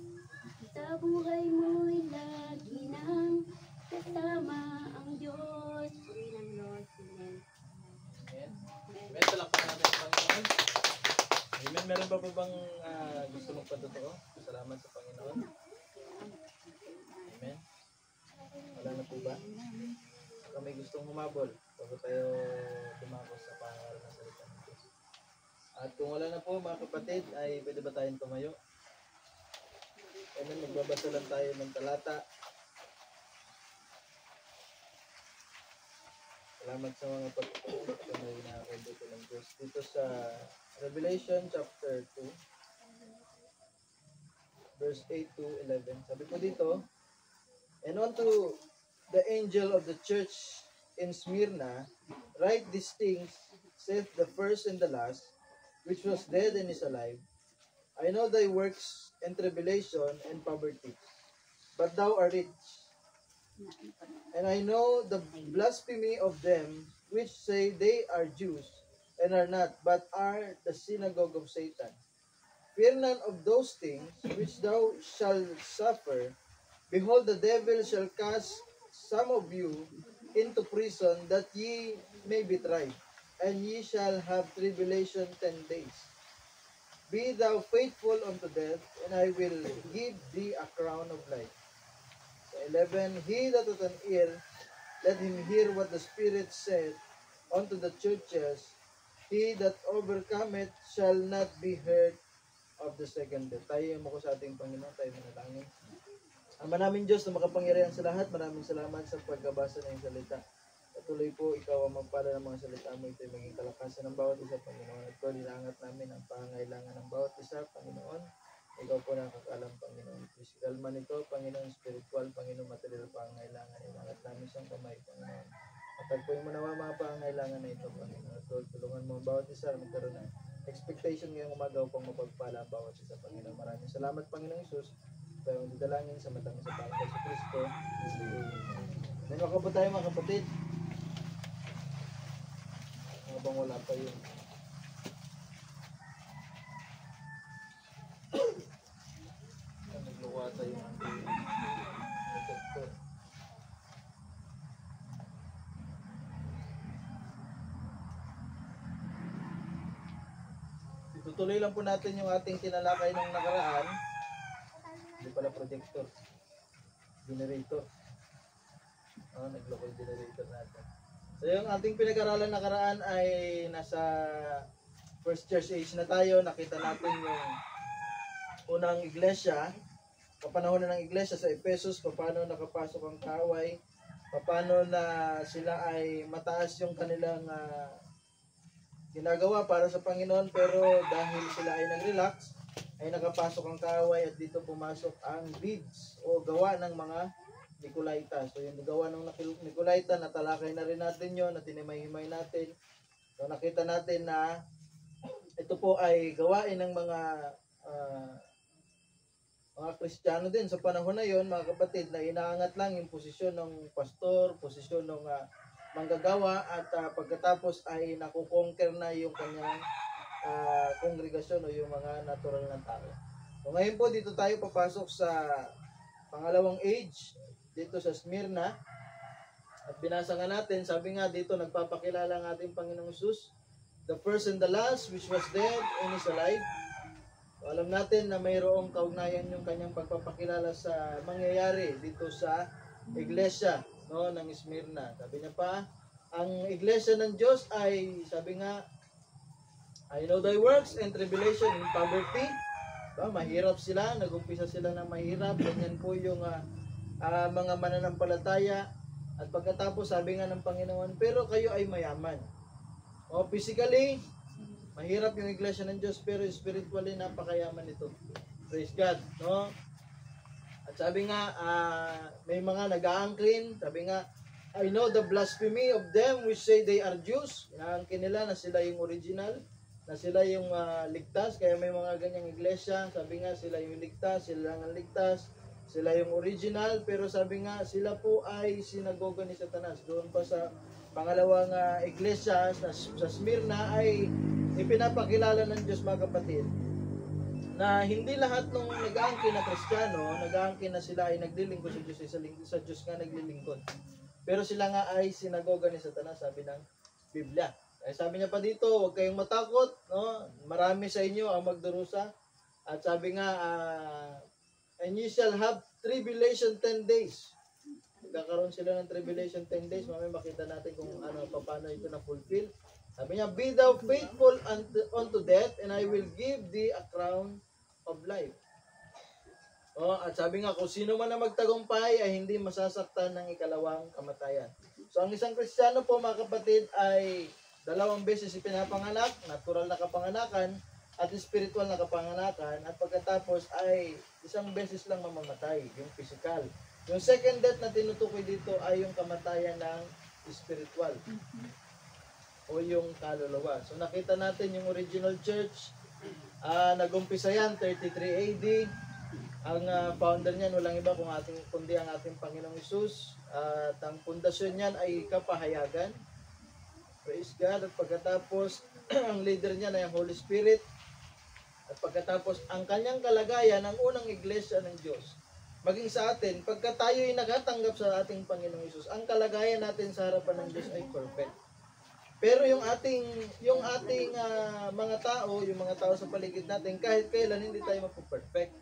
sa buhay mo'y lagi nang kasama ang Diyos. Purihin ang Lord. Amen. Amen. Amen. Talakpan natin ang Panginoon. Amen. Meron pa po bang gusto mong patotoo? Salamat sa Panginoon. Amen. Wala na po ba? Baka may gustong humabol bago tayo dumako sa pangaral ng salita ng Diyos. At kung wala na po mga kapatid, ay pwede ba tayong tumayo? Amen. Magbabasa lang tayo ng talata. Salamat sa mga pagtutuo na may nakakabito ng Diyos. Dito sa Revelation chapter 2, verse 8 to 11. Sabi ko dito, and unto the angel of the church in Smyrna, write these things, saith the first and the last, which was dead and is alive. I know thy works and tribulation and poverty, but thou art rich. And I know the blasphemy of them which say they are Jews, and are not, but are the synagogue of Satan. Fear none of those things which thou shalt suffer. Behold, the devil shall cast some of you into prison, that ye may be tried, and ye shall have tribulation 10 days. Be thou faithful unto death, and I will give thee a crown of life. 11, he that hath an ear, let him hear what the Spirit said unto the churches. He that overcometh shall not be hurt of the second death. Tayo mo ko sa ating Panginoon, tayo manalangin. Ama namin Diyos na makapangyarihan sa lahat, maraming salamat sa pagkabasa ng salita. Patuloy po, ikaw ang magpala ng mga salita mo, ito'y maging kalakasan ng bawat isa, Panginoon. At po, nilangat namin ang pangailangan ng bawat isa, Panginoon. Ikaw po nakakalam, Panginoon. Physical man ito, Panginoon, spiritual, Panginoon, material pangailangan. Ilangat namin siyang kamay, Panginoon. At pagpuin mo nawa mga pangailangan na ito, Panginoon. At Lord, tulungan mo ang bawat isa na magkaroon ng expectation ngayong umaga upang mapagpala ang bawat isa, Panginoon. Maraming salamat, Panginoon Isus. Kaya ang didalangin sa matang sa Panginoon sa Kristo. May makabot tayo mga kapatid. Habang wala pa yun. Nagluwa tayo ng detector. Tutuloy lang po natin yung ating tinalakay ng nakaraan. Hindi pala projector. Generator. Nagloko yung generator natin. So yung ating pinag-aralan nakaraan ay nasa first church age na tayo. Nakita natin yung unang iglesia, kapanahonan ng iglesia sa Ephesus, paano nakapasok ang kaway, paano na sila ay mataas yung kanilang ginagawa para sa Panginoon, pero dahil sila ay nag-relax, ay nakapasok ang kaway at dito pumasok ang deeds o gawa ng mga Nicolaita. So yung gawa ng Nicolaita, natalakay na rin natin yun, at tinimay-himay natin. So nakita natin na ito po ay gawain ng mga Kristiyano din sa panahon na yon, mga kapatid, na inaangat lang yung posisyon ng pastor, posisyon ng manggagawa, at pagkatapos ay nakukonquer na yung kanyang kongregasyon o yung mga natural na tao. So ngayon po dito tayo papasok sa pangalawang age dito sa Smyrna, at binasa nga natin, sabi nga dito nagpapakilala ang ating Panginoong Hesus, the first and the last, which was dead and is alive. So, alam natin na mayroong kaugnayan yung kanyang pagpapakilala sa mangyayari dito sa iglesia, no, ng Smyrna. Sabi niya pa, ang iglesia ng Diyos ay, sabi nga, I know thy works and tribulation and poverty. Mahirap sila, nag-umpisa sila ng mahirap. Ganyan po yung mga mananampalataya. At pagkatapos, sabi nga ng Panginoon, pero kayo ay mayaman. O, physically, mahirap yung iglesia ng Diyos, pero spiritually, napakayaman ito. Praise God, no? At sabi nga, may mga nag-aangkin, sabi nga, I know the blasphemy of them which say they are Jews. Inaangkin nila na sila yung original, na sila yung ligtas. Kaya may mga ganyang iglesia, sabi nga sila yung ligtas, sila lang ang ligtas, sila yung original. Pero sabi nga, sila po ay sinagoga ni Satanas. Doon pa sa pangalawang iglesia sa Smyrna ay ipinapakilala ng Diyos, mga kapatid, na hindi lahat ng nag-aangkin na Kristiyano, nag-aangkin na sila ay naglilingkod sa Diyos, sa Diyos nga naglilingkod. Pero sila nga ay sinagoga ni Satanas, sabi ng Biblia. Ay sabi niya pa dito, huwag kayong matakot, no? Marami sa inyo ang magdurusa. At sabi nga, and you shall have tribulation 10 days. Magkakaroon sila ng tribulation 10 days. Mamaya makita natin kung paano ito na-fulfill. Sabi niya, be thou faithful unto death, and I will give thee a crown of life. At sabi nga, kung sino man na magtagumpay ay hindi masasaktan ng ikalawang kamatayan. So ang isang Kristiyano po, mga kapatid, ay 2 beses ipinapanganak, natural na kapanganakan, at spiritual na kapanganakan, at pagkatapos ay 1 beses lang mamamatay, yung physical. Yung second death na tinutukoy dito ay yung kamatayan ng spiritual o yung kaluluwa. So nakita natin yung original church, nag-umpisa yan 33 AD. Ang founder niyan walang iba kundi ang ating Panginoong Hesus. At ang pundasyon niyan ay kapahayagan. Praise God. At pagkatapos ang leader niyan ay ang Holy Spirit. At pagkatapos ang kanyang kalagayan, ang unang iglesia ng Diyos. Maging sa atin, pagka tayo ay nakatanggap sa ating Panginoong Hesus, ang kalagayan natin sa harapan ng Diyos ay perfect. Pero yung ating mga tao, yung mga tao sa paligid natin, kahit kailan hindi tayo magpo-perfect.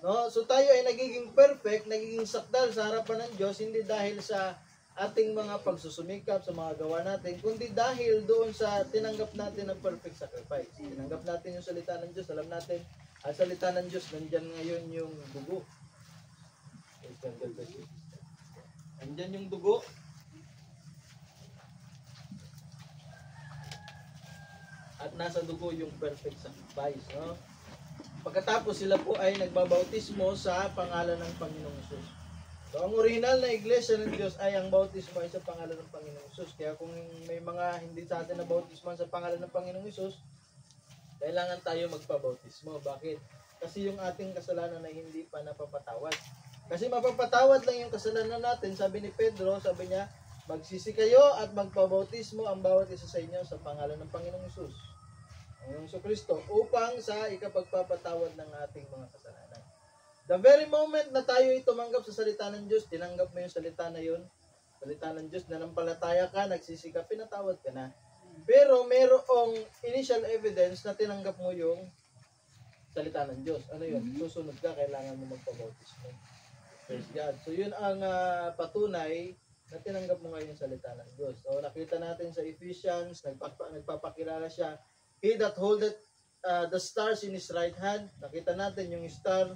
No? So tayo ay nagiging perfect, nagiging sakdal sa harapan ng Diyos, hindi dahil sa ating mga pagsusumikap sa mga gawa natin, kundi dahil doon sa tinanggap natin ng perfect sacrifice. Tinanggap natin yung salita ng Diyos, alam natin, ang salita ng Diyos, nandyan ngayon yung dugo. Nandyan yung dugo. At nasa dugo yung perfect sacrifice, no? Pagkatapos sila po ay nagbabautismo sa pangalan ng Panginoong Hesus. So ang original na iglesia ng Diyos ay ang bautismo ay sa pangalan ng Panginoong Hesus. Kaya kung may mga hindi sa atin na bautismo sa pangalan ng Panginoong Hesus, kailangan tayo magpabautismo. Bakit? Kasi yung ating kasalanan ay hindi pa napapatawad. Kasi mapapatawad lang yung kasalanan natin, sabi ni Pedro, sabi niya, magsisi kayo at magpabautismo ang bawat isa sa inyo sa pangalan ng Panginoong Hesus, ang Kristo, upang sa ikapagpapatawad ng ating mga kasalanan. The very moment na tayo ay tumanggap sa salita ng Diyos, tinanggap mo yung salita na yun, salita ng Diyos, nanampalataya ka, nagsisika, pinatawad ka na. Pero merong initial evidence na tinanggap mo yung salita ng Diyos. Ano yun? Susunod ka, kailangan mo magpabautismo. Praise God. So yun ang patunay na tinanggap mo ngayon yung salita ng Diyos. So nakita natin sa Ephesians, nagpapakilala siya, He that holdeth the stars in his right hand. Nakita natin yung star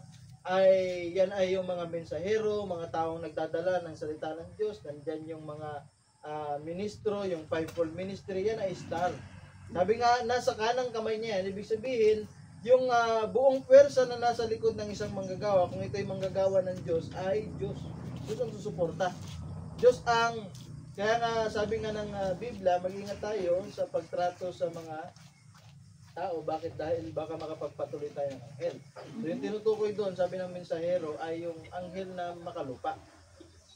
yan ay yung mga mensahero, mga taong nagdadala ng salita ng Diyos. Nandyan yung mga ministro, yung fivefold ministry, yan ay star. Sabi nga, nasa kanang kamay niya yan. Ibig sabihin, yung buong pwersa na nasa likod ng isang manggagawa, kung ito'y manggagawa ng Diyos, ay Diyos. Diyos ang susuporta. Diyos ang, kaya nga sabi nga ng Biblia, mag-ingat tayo sa pagtrato sa mga tao. Bakit? Dahil baka makapagpatuloy tayo ng anghel. So yung tinutukoy doon, sabi ng mensahero, ay yung anghel na makalupa.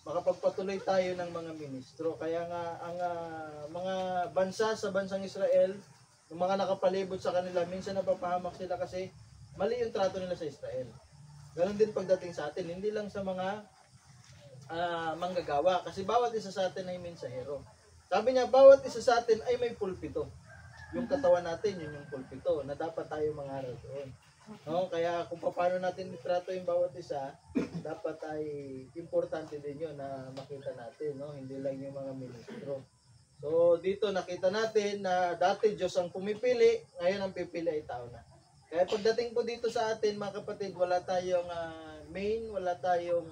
Makapagpatuloy tayo ng mga ministro. Kaya nga ang mga bansa sa bansang Israel, yung mga nakapalibot sa kanila, minsan napapahamak sila kasi mali yung trato nila sa Israel. Ganon din pagdating sa atin, hindi lang sa mga manggagawa. Kasi bawat isa sa atin ay mensahero. Sabi niya, bawat isa sa atin ay may pulpito. Yung katawan natin, yun yung pulpito, na dapat tayo mangaral doon. No? Kaya kung paano natin itrato yung bawat isa, dapat ay importante din yun na makita natin, no? Hindi lang yung mga ministro. So dito nakita natin na dati Diyos ang pumipili, ngayon ang pipili ay tao na. Kaya pagdating po dito sa atin, mga kapatid, wala tayong wala tayong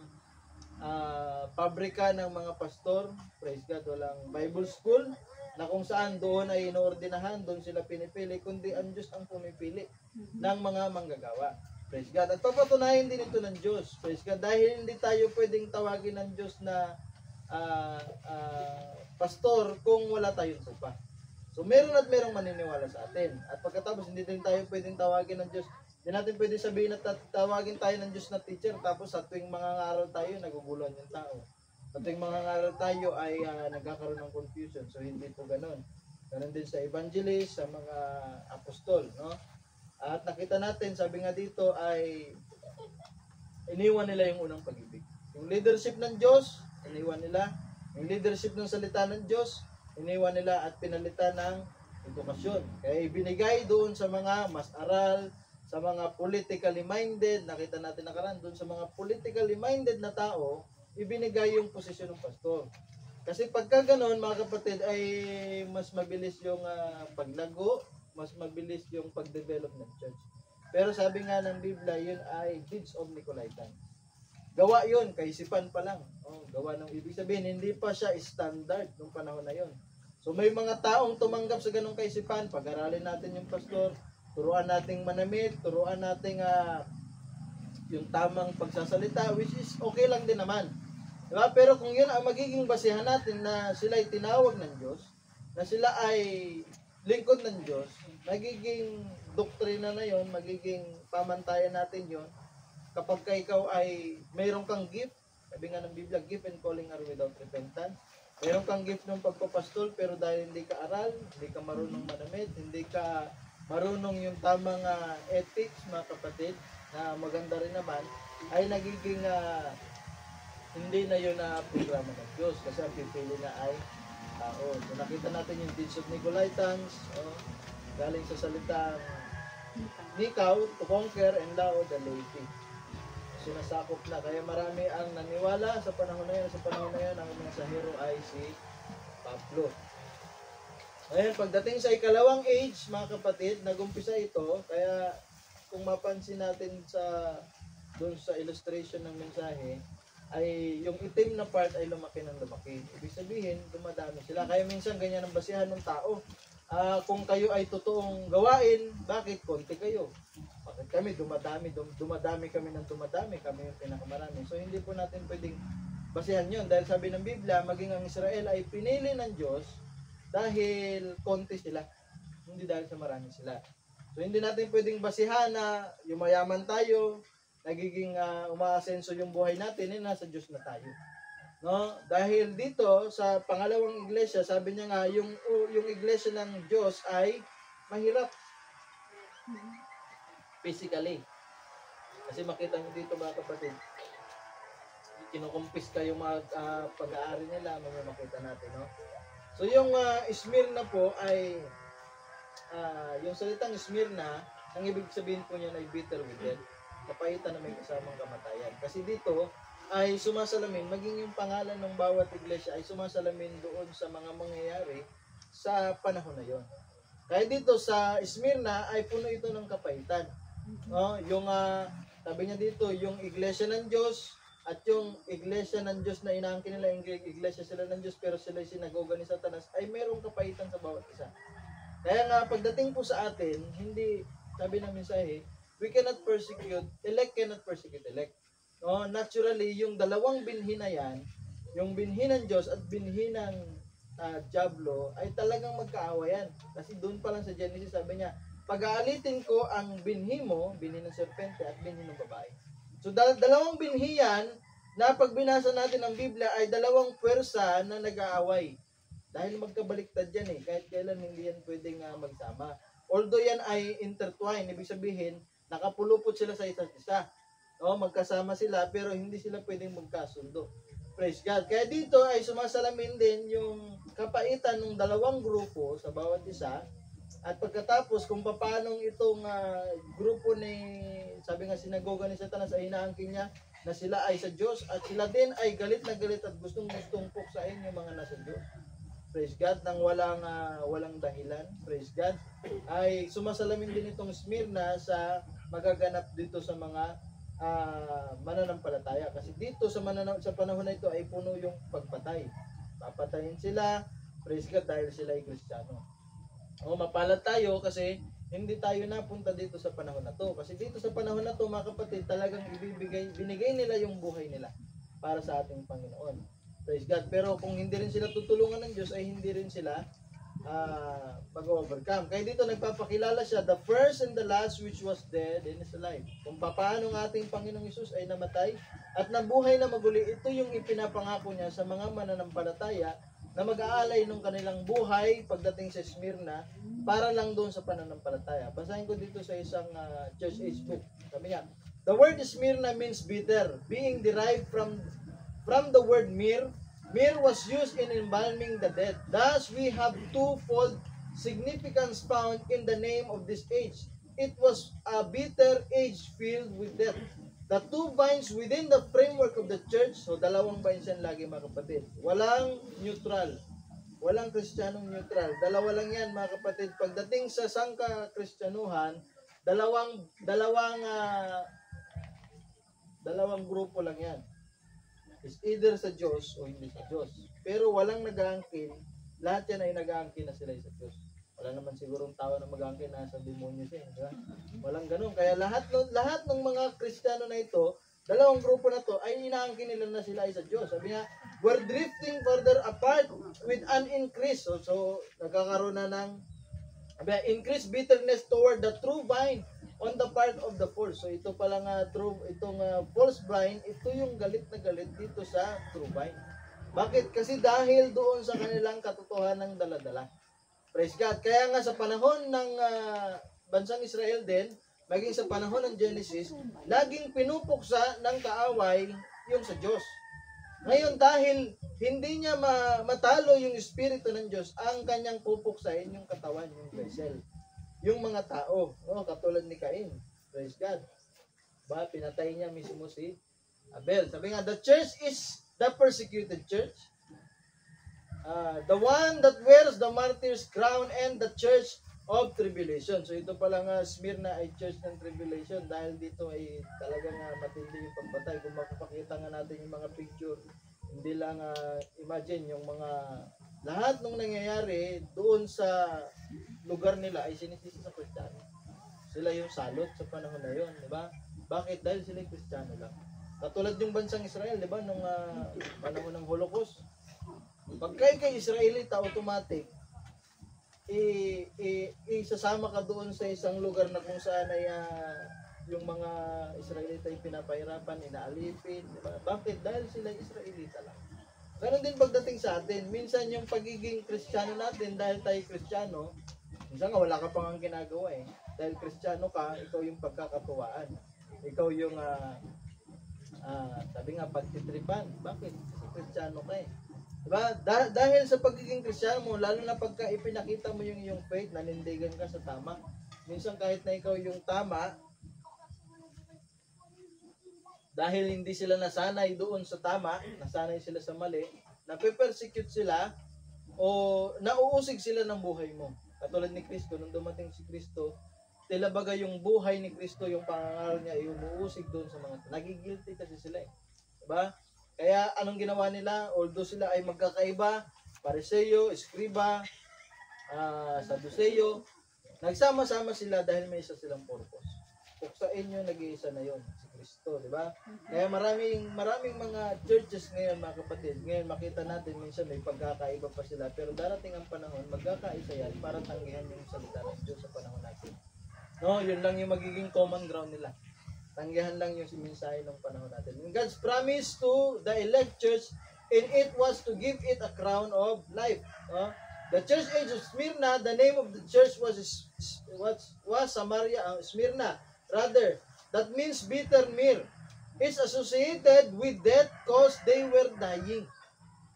pabrika ng mga pastor. Praise God, walang Bible school. na kung saan doon ay inoordinahan, doon sila pinipili, kundi ang Diyos ang pumipili ng mga manggagawa. Praise God. At papatunayan din ito ng Diyos. Praise God. Dahil hindi tayo pwedeng tawagin ng Diyos na pastor kung wala tayong tupa. So meron at merong maniniwala sa atin. At pagkatapos hindi din tayo pwedeng tawagin ng Diyos. Hindi natin pwedeng sabihin na tawagin tayo ng Diyos na teacher tapos sa tuwing mangangaral tayo naguguluhan yung tao. Sa tuwing mangangaral tayo ay nagkakaroon ng confusion. So hindi po ganoon. Ganon din sa evangelist, sa mga apostol, no? At nakita natin, sabi nga dito ay iniwan nila yung unang pag-ibig. Yung leadership ng Diyos, iniwan nila. Yung leadership ng salita ng Diyos, iniwan nila at pinalitan ng edukasyon. Kaya ibinigay doon sa mga mas aral, sa mga politically minded, nakita natin nakaraan, doon sa mga politically minded na tao, ibinigay yung posisyon ng pastor. Kasi pagka ganoon, mga kapatid, ay mas mabilis yung paglago, mas mabilis yung pag-develop ng church. Pero sabi nga ng Biblia, yun ay deeds of Nicolaitan. Gawa yun, kaisipan pa lang. Gawa ng ibig sabihin, hindi pa siya standard nung panahon na yun. So may mga taong tumanggap sa ganong kaisipan, pag-aralin natin yung pastor, turuan nating manamit, turuan nating yung tamang pagsasalita, which is okay lang din naman. Diba? Pero kung yun ang magiging basihan natin na sila ay tinawag ng Diyos, na sila ay lingkod ng Diyos, magiging doktrina na yon, magiging pamantayan natin yon. Kapag ka ikaw ay mayroon kang gift, sabi nga ng Biblia, gift and calling are without repentance. Mayroon kang gift ng pagpapastol, pero dahil hindi ka aral, hindi ka marunong manamit, hindi ka marunong yung tamang ethics, mga kapatid, na maganda rin naman, ay nagiging hindi na yun na programa ng Diyos, kasi ang pipili na ay tao. So nakita natin yung deeds of Nicolaitans, galing sa salitang Nikaw, to conquer, and Lao, the laity. Sinasakop na. Kaya marami ang naniwala sa panahon na yan. Sa panahon na yan, ang mensahero ay si Pablo. Ngayon, pagdating sa ikalawang age, mga kapatid, nagumpisa ito. Kaya kung mapansin natin doon sa illustration ng mensahe, ay yung itim na part ay lumaki ng lumaki. Ibig sabihin, dumadami sila. Kaya minsan ganyan ang basihan ng tao. Kung kayo ay totoong gawain, bakit konti kayo? Bakit kami dumadami kami ng dumadami, kami yung pinakamarami. So hindi po natin pwedeng basihan yun. Dahil sabi ng Biblia, maging ang Israel ay pinili ng Diyos dahil konti sila. Hindi dahil sa marami sila. So hindi natin pwedeng basihan na yumayaman tayo, nagiging umaasenso yung buhay natin, nasa Diyos na tayo. No? Dahil dito sa pangalawang iglesia, sabi niya nga yung iglesia ng Diyos ay mahirap physically. Kasi makita niyo dito mga kapatid, kinukumpis ka yung mga pag-aari nila, makita natin, no? So yung Smyrna po ay yung salitang Smyrna, ang ibig sabihin po niya ay bitter with death. Kapaitan na may kasamang kamatayan. Kasi dito ay sumasalamin, maging yung pangalan ng bawat iglesia ay sumasalamin doon sa mga mangyayari sa panahon na yon. Kaya dito sa Smyrna ay puno ito ng kapaitan. Yung sabi niya dito, yung iglesia ng Diyos at yung iglesia ng Diyos na inaangkin nila, yung iglesia sila ng Diyos pero sila ay sinagoga ni Satanas, ay mayroong kapaitan sa bawat isa. Kaya nga pagdating po sa atin, hindi, sabi ng mensahe, we cannot persecute, elect cannot persecute elect. Naturally, yung dalawang binhi na yan, yung binhi ng Diyos at binhi ng Diablo, ay talagang magkaawayan. Kasi doon pa lang sa Genesis, sabi niya, pag-aalitin ko ang binhi mo, binhi ng serpente at binhi ng babae. So, dalawang binhi yan, na pag binasa natin ang Biblia, ay dalawang pwersa na nag-aaway. Dahil magkabaliktad yan kahit kailan hindi yan pwedeng magsama. Although yan ay intertwined, ibig sabihin, nakapulupot sila sa isa't isa. Magkasama sila pero hindi sila pwedeng magkasundo. Praise God. Kaya dito ay sumasalamin din yung kapaitan ng dalawang grupo sa bawat isa. At pagkatapos kung paano itong grupo ni, sabi nga sinagoga ni Satanas ay hinaangkin niya na sila ay sa Diyos at sila din ay galit na galit at gustong-gustong puksain yung mga nasa Diyos. Praise God, nang walang dahilan. Praise God. Ay sumasalamin din itong Smyrna sa magaganap dito sa mga mananampalataya. Kasi dito sa panahon na ito ay puno yung pagpatay. Papatayin sila, Praise God, dahil sila ay Kristiyano. O, mapalad tayo kasi hindi tayo napunta dito sa panahon na to. Kasi dito sa panahon na to, mga kapatid, talagang binigay nila yung buhay nila para sa ating Panginoon. Praise God. Pero kung hindi rin sila tutulungan ng Diyos, ay hindi rin sila mag-overcome. Kaya dito nagpapakilala siya, the first and the last which was dead and is alive. Kung paano ng ating Panginoong Hesus ay namatay at nabuhay na maguli, ito yung ipinapangako niya sa mga mananampalataya na mag-aalay ng kanilang buhay pagdating sa Smyrna para lang doon sa pananampalataya. Basahin ko dito sa isang church age book. Sabi niya, the word Smyrna means bitter, being derived from the word myrrh. Myrrh was used in embalming the dead. Thus, we have twofold significance found in the name of this age. It was a bitter age filled with death. The two vines within the framework of the church, so dalawang vines yan lagi mga kapatid. Walang neutral. Walang Kristiyanong neutral. Dalawa lang yan mga kapatid. Pagdating sa sangka-Kristyanuhan, dalawang grupo lang yan. Is either sa Diyos o hindi sa Diyos. Pero walang nag-aangkin, lahat yan ay nag-aangkin na sila sa Diyos. Wala naman sigurong tao na mag-aangkin na sa demonyo siya. Diba? Walang ganun. Kaya lahat ng mga Kristiyano na ito, dalawang grupo na to, ay inaangkin nila na sila ay sa Diyos. Sabi nga, we're drifting further apart with an increase. So nagkakaroon na ng increased bitterness toward the true vine on the part of the false. So ito pala nga itong false vine, ito yung galit na galit dito sa true vine. Bakit? Kasi dahil doon sa kanilang katotohanan ng dala-dala. Praise God. Kaya nga sa panahon ng bansang Israel din, maging sa panahon ng Genesis, laging pinupuksa ng kaaway yung sa Diyos. Ngayon dahil hindi niya matalo yung Espiritu ng Diyos, ang kanyang pupuksain yung katawan, yung vessel. Yung mga tao, katulad ni Cain. Praise God. Pinatay niya mismo si Abel. Sabi nga, the church is the persecuted church. The one that wears the martyr's crown and the church of tribulation. So ito pala nga, Smyrna ay church ng tribulation dahil dito ay talagang matindi yung pagpatay. Kung makapakita nga natin yung mga picture, hindi lang imagine yung mga lahat ng nangyayari doon sa lugar nila ay sinisisi sa Kristiyano. Sila yung salot sa panahon na yun, di ba? Bakit? Dahil sila yung Kristiyano lang. Katulad yung bansang Israel, di ba? Nung panahon ng Holocaust. Pagka kay Israelita, automatic, isasama ka doon sa isang lugar na kung saan ay yung mga Israelita ay pinapahirapan, inaalipin, di ba? Bakit? Dahil sila Israelita lang. Ganon din pagdating sa atin. Minsan yung pagiging Kristiyano natin, dahil tayo Kristiyano, minsan nga wala ka pang ang ginagawa eh. Dahil Kristiyano ka, ikaw yung pagkakatuwaan. Ikaw yung, sabi nga, pagtitripan. Bakit? Kasi Kristiyano ka eh. Diba? Dahil sa pagiging Kristiyano mo, lalo na pagka ipinakita mo yung iyong faith, nanindigan ka sa tama. Minsan kahit na ikaw yung tama, dahil hindi sila nasanay doon sa tama, nasanay sila sa mali, nape-persecute sila o nauusig sila ng buhay mo. Katulad ni Kristo, nung dumating si Kristo, tila baga yung buhay ni Kristo, yung pangangaral niya, yung umuusig doon sa mga nagigilty kasi sila eh. Diba? Kaya anong ginawa nila? Although sila ay magkakaiba, Pariseo, Eskriba, Saduceo, nagsama-sama sila dahil may isa silang purpose. Puksain nyo, nag-iisa na yon si Kristo, di ba? Kaya maraming mga churches ngayon, mga kapatid, ngayon makita natin minsan may pagkakaiba pa sila, pero darating ang panahon, magkakaisa yan para tanggihan yung salita ng Diyos sa panahon natin. No, yun lang yung magiging common ground nila. Tanggihan lang yung mensahe ng panahon natin. And God's promise to the elect church, and it was to give it a crown of life. No? The church age of Smyrna, the name of the church was Samaria, Smyrna. Rather, that means bitter myrrh. It's associated with death because they were dying.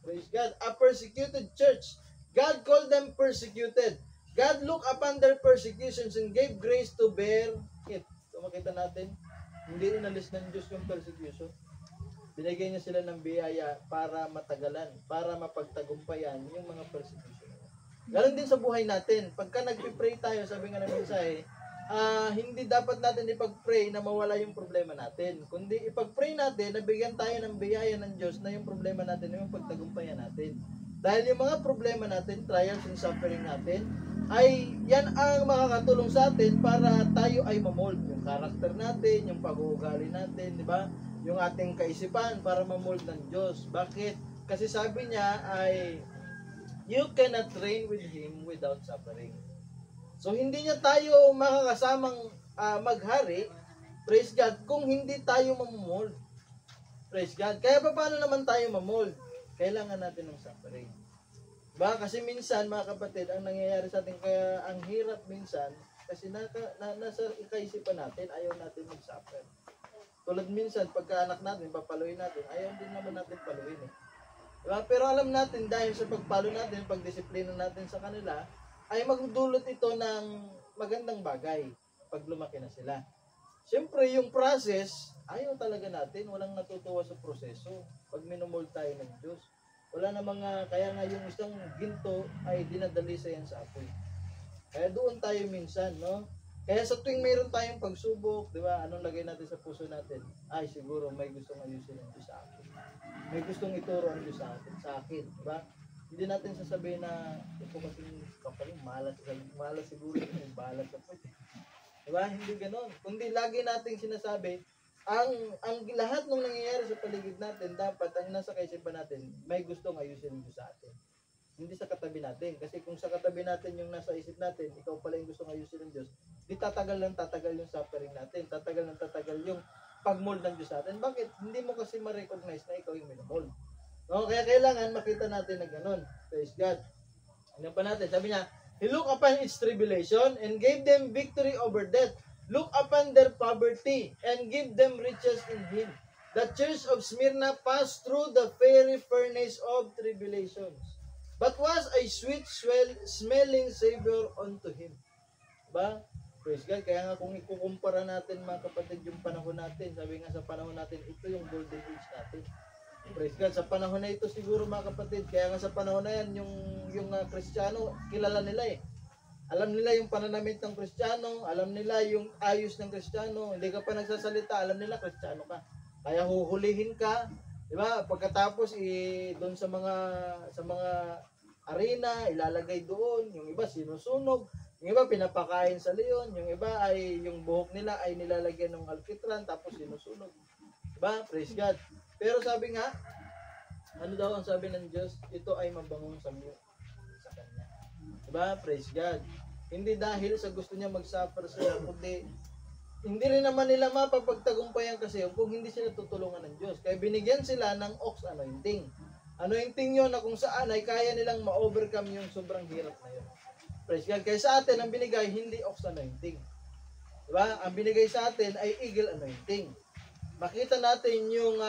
Praise God. A persecuted church. God called them persecuted. God looked upon their persecutions and gave grace to bear it. So makita natin, hindi inalis ng Diyos yung persecution. Binigay niya sila ng biyaya para matagalan, para mapagtagumpayan yung mga persecution. Ganon din sa buhay natin. Pagka nagpipray tayo, sabi nga ng mensahe, hindi dapat natin ipag-pray na mawala yung problema natin. Kundi ipag-pray natin, nabigyan tayo ng biyaya ng Diyos na yung problema natin, yung pagtagumpayan natin. Dahil yung mga problema natin, trials and suffering natin, ay yan ang makakatulong sa atin para tayo ay mamold. Yung karakter natin, yung pag-uugali natin, di ba? Yung ating kaisipan para mamold ng Diyos. Bakit? Kasi sabi niya ay, you cannot reign with Him without suffering. So hindi niya tayo makakasamang maghari, praise God, kung hindi tayo mamold. Praise God. Kaya paano naman tayo mamold? Kailangan natin ng suffering. Ba, kasi minsan mga kapatid, ang nangyayari sa atin, kaya ang hirap minsan, kasi nasa kaisipan natin, ayaw natin mag-suffer. Tulad minsan, pagka anak natin, papaluin natin, ayaw din naman natin paluin eh. Diba? Pero alam natin, dahil sa pagpalo natin, pagdisiplina natin sa kanila, ay magdulot ito ng magandang bagay pag lumaki na sila. Siyempre, yung process, ayaw talaga natin, walang natutuwa sa proseso pag minumol tayo ng Diyos. Wala na kaya nga yung isang ginto ay dinadalisa yan sa apoy. Kaya doon tayo minsan, no? Kaya sa tuwing mayroon tayong pagsubok, di ba, anong lagay natin sa puso natin? Ay, siguro may gustong ayusin ang Diyos sa akin. May gustong ituro ang Diyos sa akin, di ba? Hindi natin sasabihin na, ito kasing kapaling, malas siguro yung balat sa puwet. Di ba? Hindi ganon. Kundi lagi nating sinasabi, ang lahat ng nangyayari sa paligid natin, dapat ang nasa kaisipan natin, may gustong ayusin ng Diyos sa atin. Hindi sa katabi natin. Kasi kung sa katabi natin yung nasa isip natin, ikaw pala yung gustong ayusin ng Diyos, di tatagal yung suffering natin. Tatagal yung pag-mold ng Diyos sa atin. Bakit? Hindi mo kasi ma-recognize na ikaw yung minomold. No? Kaya kailangan makita natin na gano'n. Praise God. Ano pa natin? Sabi niya, He looked upon its tribulation and gave them victory over death. Look upon their poverty and give them riches in Him. The church of Smyrna passed through the fiery furnace of tribulations, but was a sweet smelling savor unto Him. Ba? Praise God. Kaya nga kung ikukumpara natin mga kapatid yung panahon natin, sabi nga sa panahon natin, ito yung golden age natin. Praise God. Sa panahon na ito siguro mga kapatid, kaya nga sa panahon na yan, yung Kristiyano, kilala nila eh. Alam nila yung pananamit ng Kristiyano, alam nila yung ayos ng Kristiyano, hindi ka pa nagsasalita, alam nila Kristiyano ka. Kaya huhulihin ka, di ba? Pagkatapos doon sa mga arena, ilalagay doon, yung iba sinusunog, yung iba pinapakain sa leon, yung iba ay yung buhok nila ay nilalagyan ng alkitran tapos sinusunog. Di ba? Praise God. Pero sabi nga, ano daw ang sabi ng Diyos? Ito ay mabangong samyo sa Kanya. Diba? Praise God. Hindi dahil sa gusto niya mag-suffer sila, kundi hindi rin naman nila mapapagtagumpayan kasi kung hindi sila tutulungan ng Diyos. Kaya binigyan sila ng ox anointing. Anointing yun na kung saan ay kaya nilang ma-overcome yung sobrang hirap na yun. Praise God. Kaya sa atin, ang binigay, hindi ox anointing. Diba? Ang binigay sa atin ay eagle anointing. Makita natin yung,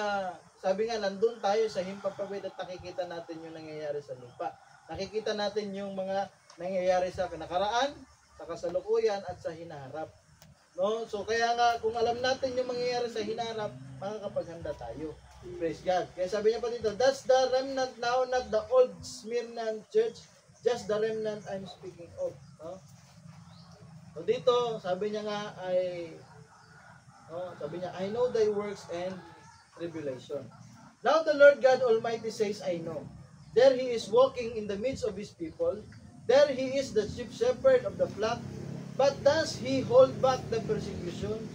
sabi nga, nandun tayo sa himpapawid at nakikita natin yung nangyayari sa lupa. Nakikita natin yung mga nangyayari sa nakaraan, sa kasalukuyan, at sa hinaharap. No? So, kaya nga, kung alam natin yung mangyayari sa hinaharap, makakapaghanda tayo. Praise God. Kaya sabi niya pa dito, that's the remnant now, not the old Smyrna church, just the remnant I'm speaking of. No? So, dito, sabi niya nga ay, sabi niya, I know thy works and tribulation. Now the Lord God Almighty says, I know. There He is walking in the midst of His people. There He is the chief shepherd of the flock. But does He hold back the persecutions?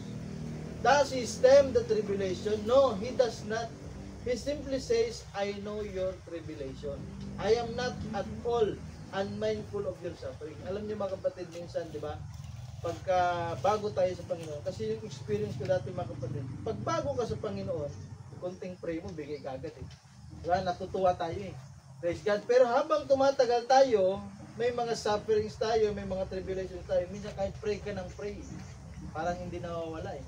Does He stem the tribulation? No, He does not. He simply says, I know your tribulation. I am not at all unmindful of your suffering. Alam niyo mga kapatid, minsan, di ba? Pagka bago tayo sa Panginoon, kasi yung experience ko dati mga kapatid, pag bago ka sa Panginoon, konting pray mo, bigay ka agad eh. Diba? Natutuwa tayo eh. Praise God. Pero habang tumatagal tayo, may mga sufferings tayo, may mga tribulations tayo. Minsan kahit pray ka ng pray, parang hindi nawawala eh.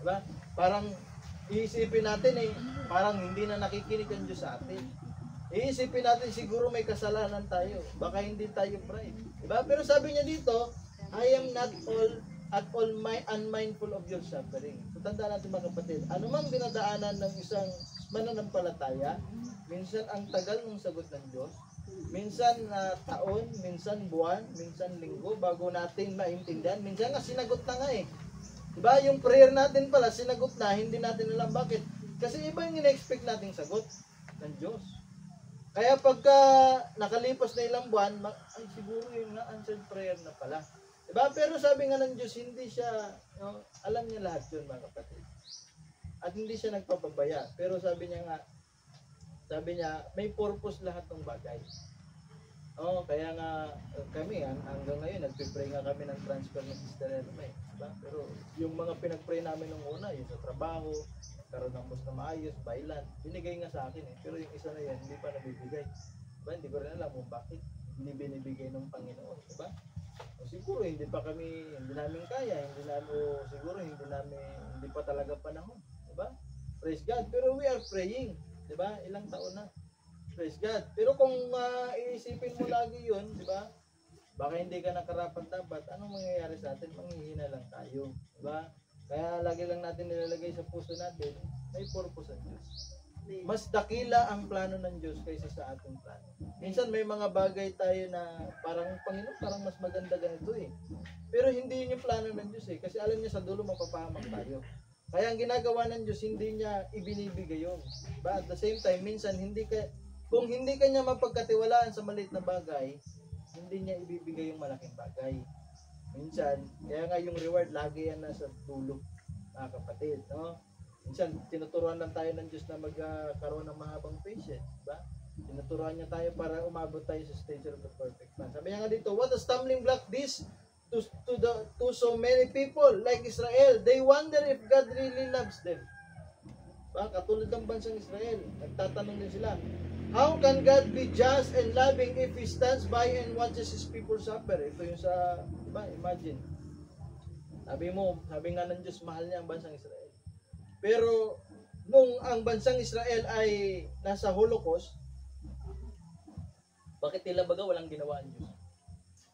Diba? Parang iisipin natin eh, parang hindi na nakikinig ang Diyos sa atin. Iisipin natin siguro may kasalanan tayo. Baka hindi tayo pray. Diba? Pero sabi niya dito, I am not all unmindful of your suffering. So tandaan natin mga kapatid, anumang dinadaanan ng isang mananampalataya, minsan ang tagal ng sagot ng Diyos, minsan taon, minsan buwan, minsan linggo, bago natin maintindihan. Minsan nga sinagot na nga eh. Diba? Yung prayer natin pala, sinagot na, hindi natin alam bakit. Kasi iba yung ina-expect nating sagot ng Diyos. Kaya pagka nakalipas na ilang buwan, ay siguro yung na-answered prayer na pala. Diba? Pero sabi nga ng Diyos, hindi siya, no, alam niya lahat yun mga kapatid. At hindi siya nagpapabaya. Pero sabi niya, may purpose lahat ng bagay. Kaya nga kami hanggang ngayon nagpe-pray nga kami ng transfer ng Sister Elma, diba? Pero yung mga pinag-pray namin nung una, yung sa trabaho, karoon ng bus na maayos, bailan, binigay nga sa akin Pero yung isa na yan, hindi pa nabibigay. Diba? Hindi ko rin alam kung bakit hindi binibigay ng Panginoon, diba? Siguro hindi namin kaya, hindi pa talaga panahon, diba? Praise God. Pero we are praying, diba? Ilang taon na. Praise God. Pero kung iisipin mo lagi yun, di ba? Baka hindi ka nakarapat-dapat, anong mangyayari sa atin? Manghihina lang tayo. Di ba? Kaya lagi lang natin nilalagay sa puso natin, may purpose ang Diyos. Mas dakila ang plano ng Diyos kaysa sa ating plano. Minsan may mga bagay tayo na parang, Panginoon, parang mas maganda ganito Pero hindi yun yung plano ng Diyos Kasi alam niya sa dulo mapapahamak tayo. Kaya ang ginagawa ng Diyos, hindi niya ibinibigay yun. But at the same time, minsan kung hindi ka niya mapagkatiwalaan sa maliit na bagay, hindi niya ibibigay yung malaking bagay. Minsan, kaya nga yung reward lagi yan nasa dulo, mga kapatid, no? Minsan, tinuturuan lang tayo ng Diyos na magkaroon ng mahabang patience, diba? Tinuturuan niya tayo para umabot tayo sa stage of the perfect man. Sabi niya nga dito, what a stumbling block this to so many people like Israel. They wonder if God really loves them. Katulad ng bansang Israel, nagtatanong din sila, how can God be just and loving if He stands by and watches His people suffer? Ito yung sa, diba, imagine. Sabi nga ng Diyos, mahal niya ang bansang Israel. Pero, nung ang bansang Israel ay nasa Holocaust, bakit nila baga walang ginawa ang Diyos?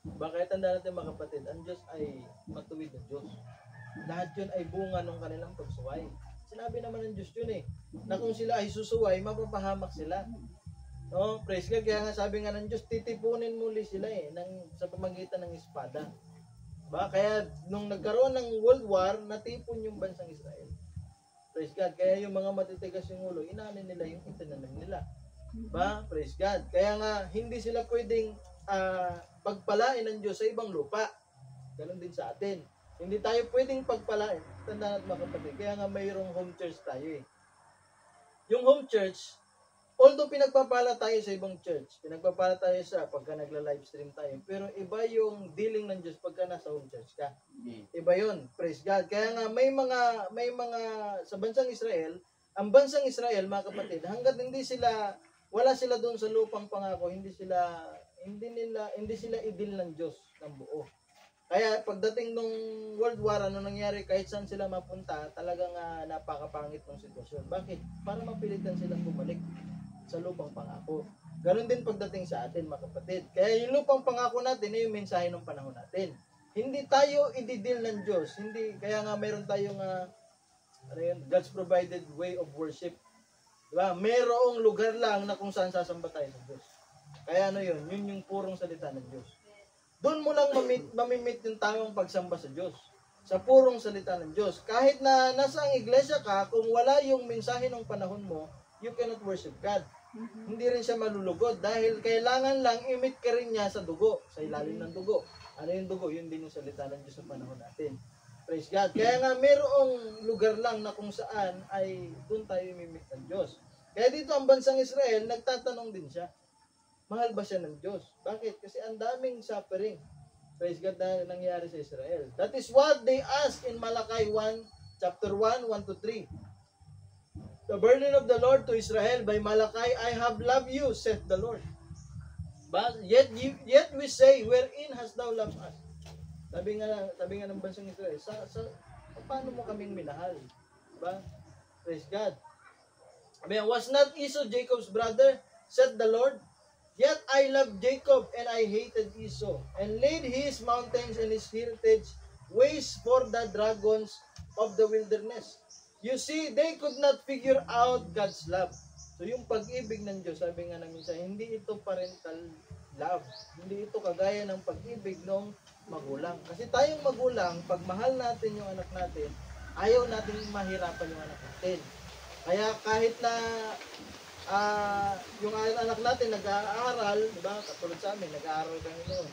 Bakit tanda natin mga kapatid, ang Diyos ay matuwid ng Diyos. Lahat yun ay bunga ng kanilang pagsuway. Sinabi naman ng Diyos yun na kung sila ay susuway, mapapahamak sila. No, praise God. Kaya nga sabi nga ng Diyos, titipunin muli sila sa pamagitan ng espada. Kaya nung nagkaroon ng World War, natipon yung bansang Israel. Praise God. Kaya yung mga matitigas yung ulo, inanin nila yung itinanim nila. Praise God. Kaya nga, hindi sila pwedeng pagpalain ng Diyos sa ibang lupa. Ganon din sa atin. Hindi tayo pwedeng pagpalain. Tandaan natin mga kapatid. Kaya nga mayroong home church tayo Yung home church, although pinagpapala tayo sa ibang church, pinagpapala tayo pagka nagla-livestream tayo, pero iba yung dealing ng Diyos pagka nasa home church ka. Iba yun, praise God. Kaya nga may mga sa bansang Israel, ang bansang Israel, mga kapatid, hanggat wala sila doon sa lupang pangako, hindi sila idil ng Diyos ng buo. Kaya pagdating nung World War, ano nangyari, kahit saan sila mapunta, talagang napakapangit ng sitwasyon. Bakit? Para mapilitan silang bumalik sa lupang pangako. Ganon din pagdating sa atin, mga kapatid. Kaya yung lupang pangako natin ay yung mensahe ng panahon natin. Hindi tayo ididil ng Diyos. Kaya nga mayroon tayong God's provided way of worship. Diba? Mayroong lugar lang na kung saan sasamba tayo sa Diyos. Kaya yun yung purong salita ng Diyos. Doon mo lang mamimit yung tamang pagsamba sa Diyos. Sa purong salita ng Diyos. Kahit na nasa ang iglesia ka, kung wala yung mensahe ng panahon mo, you cannot worship God. Hindi rin siya malulugod dahil kailangan lang imit ka rin niya sa dugo, sa ilalim ng dugo. Ano yung dugo? Yun din yung salita ng Diyos sa panahon natin. Praise God. Kaya nga mayroong lugar lang na kung saan ay doon tayo imimit ng Diyos. Kaya dito ang bansang Israel, nagtatanong din siya. Mahal ba siya ng Diyos? Bakit? Kasi ang daming suffering. Praise God na nangyari sa Israel. That is what they ask in Malachi 1, chapter 1, 1-3. The burden of the Lord to Israel by Malachi, I have loved you, saith the Lord. But yet we say, wherein hast thou loved us? Sabi nga ng bansang Israel, paano mo kaming minahal? Diba? Praise God. Was not Esau Jacob's brother, said the Lord? Yet I loved Jacob and I hated Esau, and laid his mountains and his heritage waste for the dragons of the wilderness. You see, they could not figure out God's love. So yung pag-ibig ng Diyos, sabi nga namin hindi ito parental love. Hindi ito kagaya ng pag-ibig ng magulang. Kasi tayong magulang, pag mahal natin yung anak natin, ayaw natin mahirapan yung anak natin. Kaya kahit na yung anak natin nag-aaral, di ba? Katulad sa amin, nag-aaral kami noon.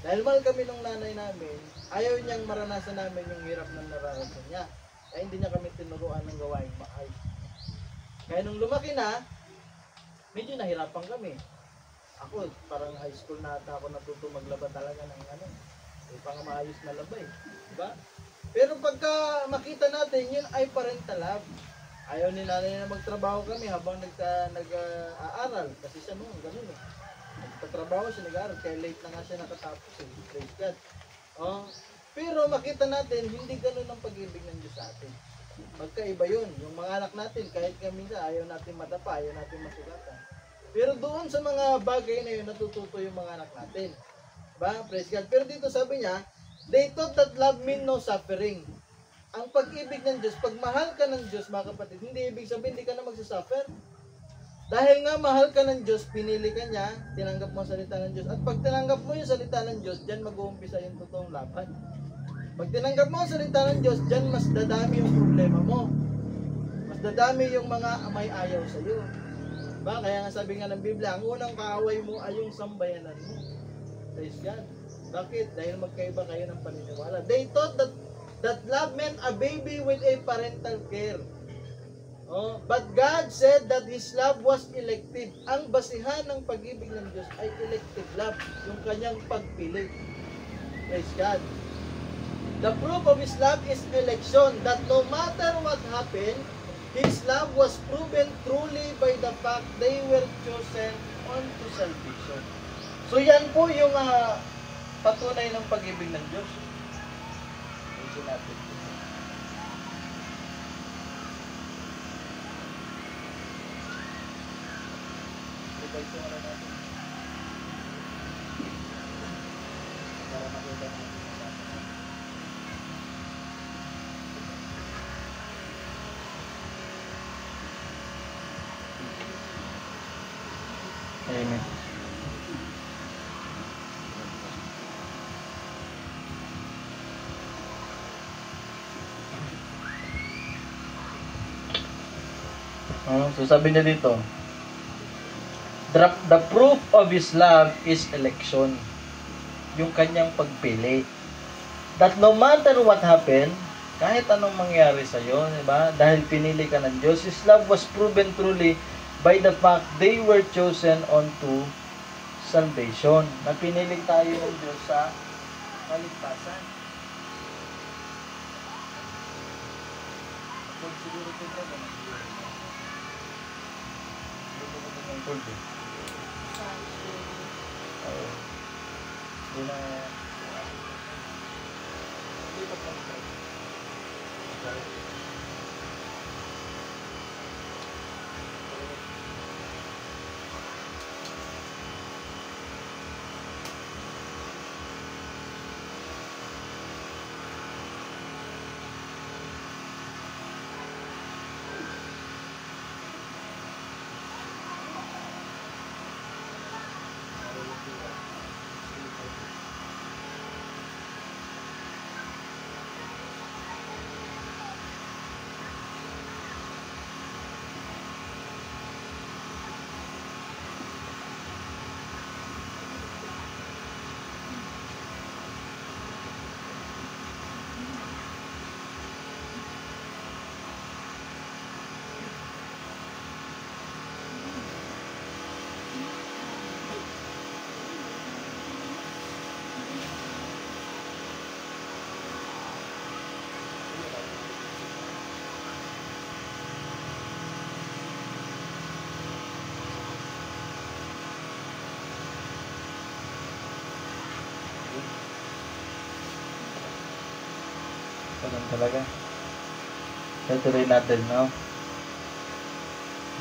Dahil mahal kami ng nanay namin, ayaw niyang maranasan namin yung hirap na naranasan niya. Kaya hindi niya kami tinuruan ng gawaing bahay. Kaya nung lumaki na, medyo nahirapan kami. Ako, parang high school na ata ako natuto maglaba talaga ng pang maayos na labay. Diba? Pero pagka makita natin, yun ay parental love. Ayaw ni nanay na magtrabaho kami habang nag-aaral. Kasi siya noon, ganun eh. Nagtatrabaho siya, nag-aaral. Kaya late na nga siya nakatapos eh. Praise God. Oh. Pero makita natin, hindi ganun ang pag-ibig ng Diyos sa atin. Magkaiba yun. Yung mga anak natin, kahit kami sa ayaw natin madapa, ayaw natin masugatan. Pero doon sa mga bagay na yun, natututo yung mga anak natin. Diba? Praise God. Pero dito sabi niya, they thought that love mean no suffering. Ang pag-ibig ng Diyos, pag mahal ka ng Diyos, mga kapatid, hindi ibig sabihin, hindi ka na magsasuffer. Dahil nga mahal ka ng Diyos, pinili ka niya, tinanggap mo ang salita ng Diyos. At pag tinanggap mo yung salita ng Diyos, dyan mag-uumpisa yung totoong laban. Pag tinanggap mo ang salita ng Diyos, dyan mas dadami yung problema mo. Mas dadami yung mga may ayaw sa iyo. Diba? Kaya nga sabi nga ng Biblia, ang unang kaaway mo ay yung sambayanan mo. Praise God. Bakit? Dahil magkaiba kayo ng paniniwala. They thought that love meant a baby with a parental care. Oh, but God said that His love was elective. Ang basihan ng pag-ibig ng Diyos ay elective love, yung kanyang pagpili. Praise God. The proof of His love is election, that no matter what happened, His love was proven truly by the fact they were chosen unto salvation. So yan po yung patunay ng pag-ibig ng Diyos. Ayusin natin. Ayusin natin. Para makita natin. Amen. So sabi niya dito, the proof of His love is election. Yung kanyang pagpili. That no matter what happened, kahit anong mangyari sa iyo, diba? Dahil pinili ka ng Diyos, His love was proven truly by the fact they were chosen unto salvation. Na pinili tayo ng Diyos sa kaligtasan. Kung siguro ito ba ba? Hindi na hindi pa pa. Ganun talaga. Tutuloy natin, no?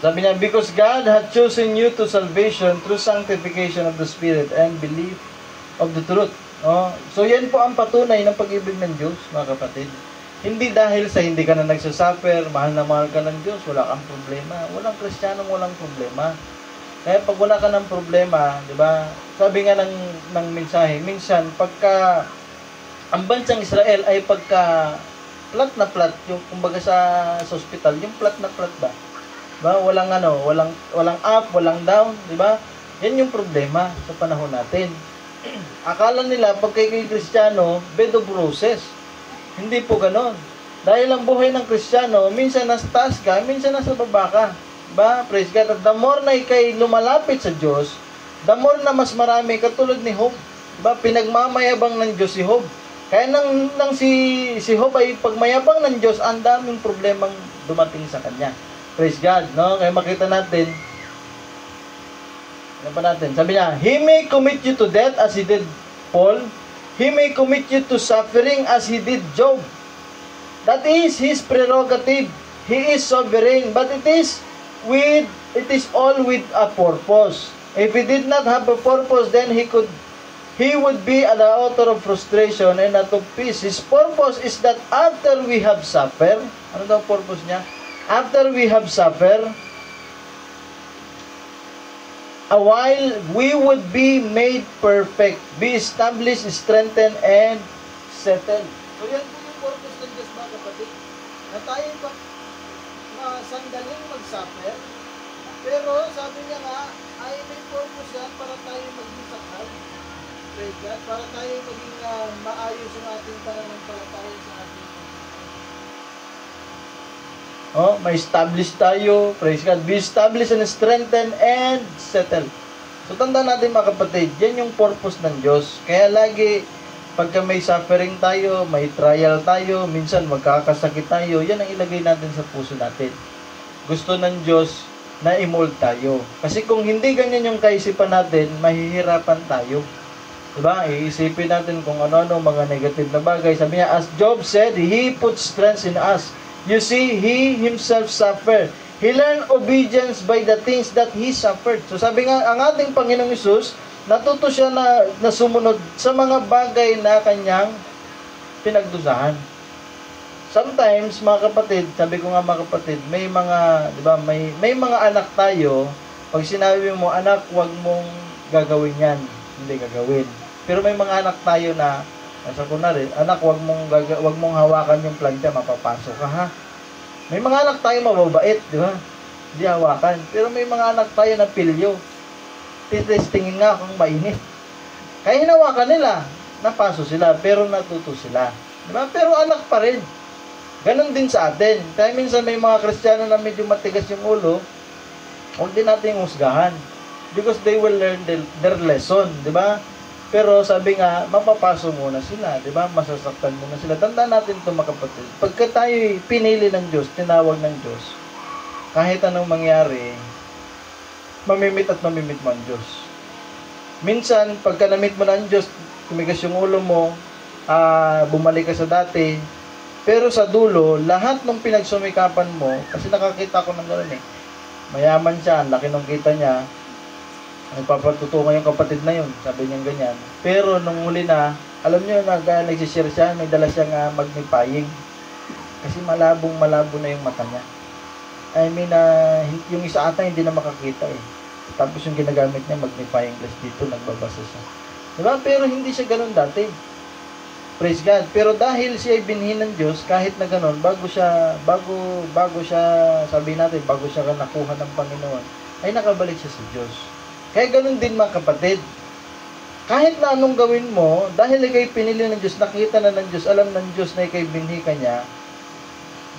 Sabi niya, because God had chosen you to salvation through sanctification of the Spirit and belief of the truth. No? So yan po ang patunay ng pag-ibig ng Diyos, mga kapatid. Hindi dahil sa hindi ka na nagsasuffer, mahal na mahal ka ng Diyos, wala kang problema. Walang Kristiyanong walang problema. Kaya pag wala ka ng problema, di ba? Sabi nga ng mensahe, minsan pagka ang bansang Israel ay pagka plat na plat, yung kumbaga sa hospital, yung plat na plat ba? Diba? Walang up, walang down, di ba? Yan yung problema sa panahon natin. Akala nila pag kayo Kristiyano, bed of roses. Hindi po ganon. Dahil ang buhay ng Kristiyano, minsan nasa taas ka, minsan nasa baba ka. Diba? Praise God. At the more na ikay lumalapit sa Diyos, the more na mas marami, katulad ni Job. Diba? Pinagmamayabang ng Diyos si Job. Kaya nang si Job ay pagmayabang ng Diyos, ang daming problemang dumating sa kanya. Praise God, no? Kaya makita natin, ano pa natin? Sabi niya, He may commit you to death as He did Paul. He may commit you to suffering as He did Job. That is His prerogative. He is sovereign. But it is all with a purpose. If He did not have a purpose, then He would be the author of frustration and not of peace. His purpose is that after we have suffered, ano daw purpose niya? After we have suffered a while, we would be made perfect, be established, strengthened, and settled. So yan po yung purpose ng Diyos, mga kapatid. Na tayo pa sandaling mag-suffer, pero sabi niya nga, ay may purpose yan para tayo maging sakal. Praise God, para tayo maging maayos ang ating pananampalataya sa ating ma-establish tayo, praise God, be established and strengthened and settled. So tandaan natin mga kapatid, yan yung purpose ng Diyos. Kaya lagi, pagka may suffering tayo, may trial tayo, minsan magkakasakit tayo, yan ang ilagay natin sa puso natin. Gusto ng Diyos na i-mold tayo. Kasi kung hindi ganyan yung kaisipan natin, mahihirapan tayo. Diba? Iisipin natin kung ano-ano mga negative na bagay. Sabi niya, as Job said, He put strength in us. You see, He Himself suffered. He learned obedience by the things that He suffered. So sabi nga, ang ating Panginoong Hesus, natuto siya na sumunod sa mga bagay na kanyang pinagdusahan. Sometimes, mga kapatid, sabi ko nga mga kapatid, may mga, di ba, may mga anak tayo, pag sinabi mo, anak, wag mong gagawin yan, hindi gagawin. Pero may mga anak tayo na, sa kunwari, anak, wag mong hawakan yung plantya, mapapasok ka, ha? May mga anak tayo mababait, di ba? Hindi hawakan. Pero may mga anak tayo na pilyo. Titestingin nga kung mainit. Kaya hinawakan nila, napaso sila, pero natuto sila. Di ba? Pero anak pa rin. Ganon din sa atin. Kaya minsan may mga Kristiyano na medyo matigas yung ulo, huwag din natin husgahan. Because they will learn their lesson, di ba? Pero sabi nga, mapapaso muna sila, di ba? Masasaktan muna sila. Tandaan natin ito mga kapatid. Pagka tayo pinili ng Diyos, tinawag ng Diyos, kahit anong mangyari, mamimit mo ang Diyos. Minsan, pagka namit mo na ang Diyos, tumigas yung ulo mo, bumalik ka sa dati, pero sa dulo, lahat ng pinagsumikapan mo, kasi nakakita ko ng gano'n eh, mayaman siya, ang laki ng kita niya, nagpapatutungan yung kapatid na yun, sabi niya ganyan. Pero nung huli na, alam niyo na nagsishare siya, may dala siyang magnifying. Kasi malabo na yung mata niya. I mean, yung isa ata hindi na makakita eh. Tapos yung ginagamit niya, magnifying glass dito, nagbabasa siya. Diba? Pero hindi siya ganun dati. Praise God. Pero dahil siya ay binhin ng Diyos, kahit na ganun, bago siya, sabi natin, bago siya nakuha ng Panginoon, ay nakabalik siya sa Diyos. Kaya ganun din mga kapatid. Kahit na anong gawin mo, dahil ikay pinili ng Diyos, nakita na ng Diyos, alam ng Diyos na ikay binhi ka niya,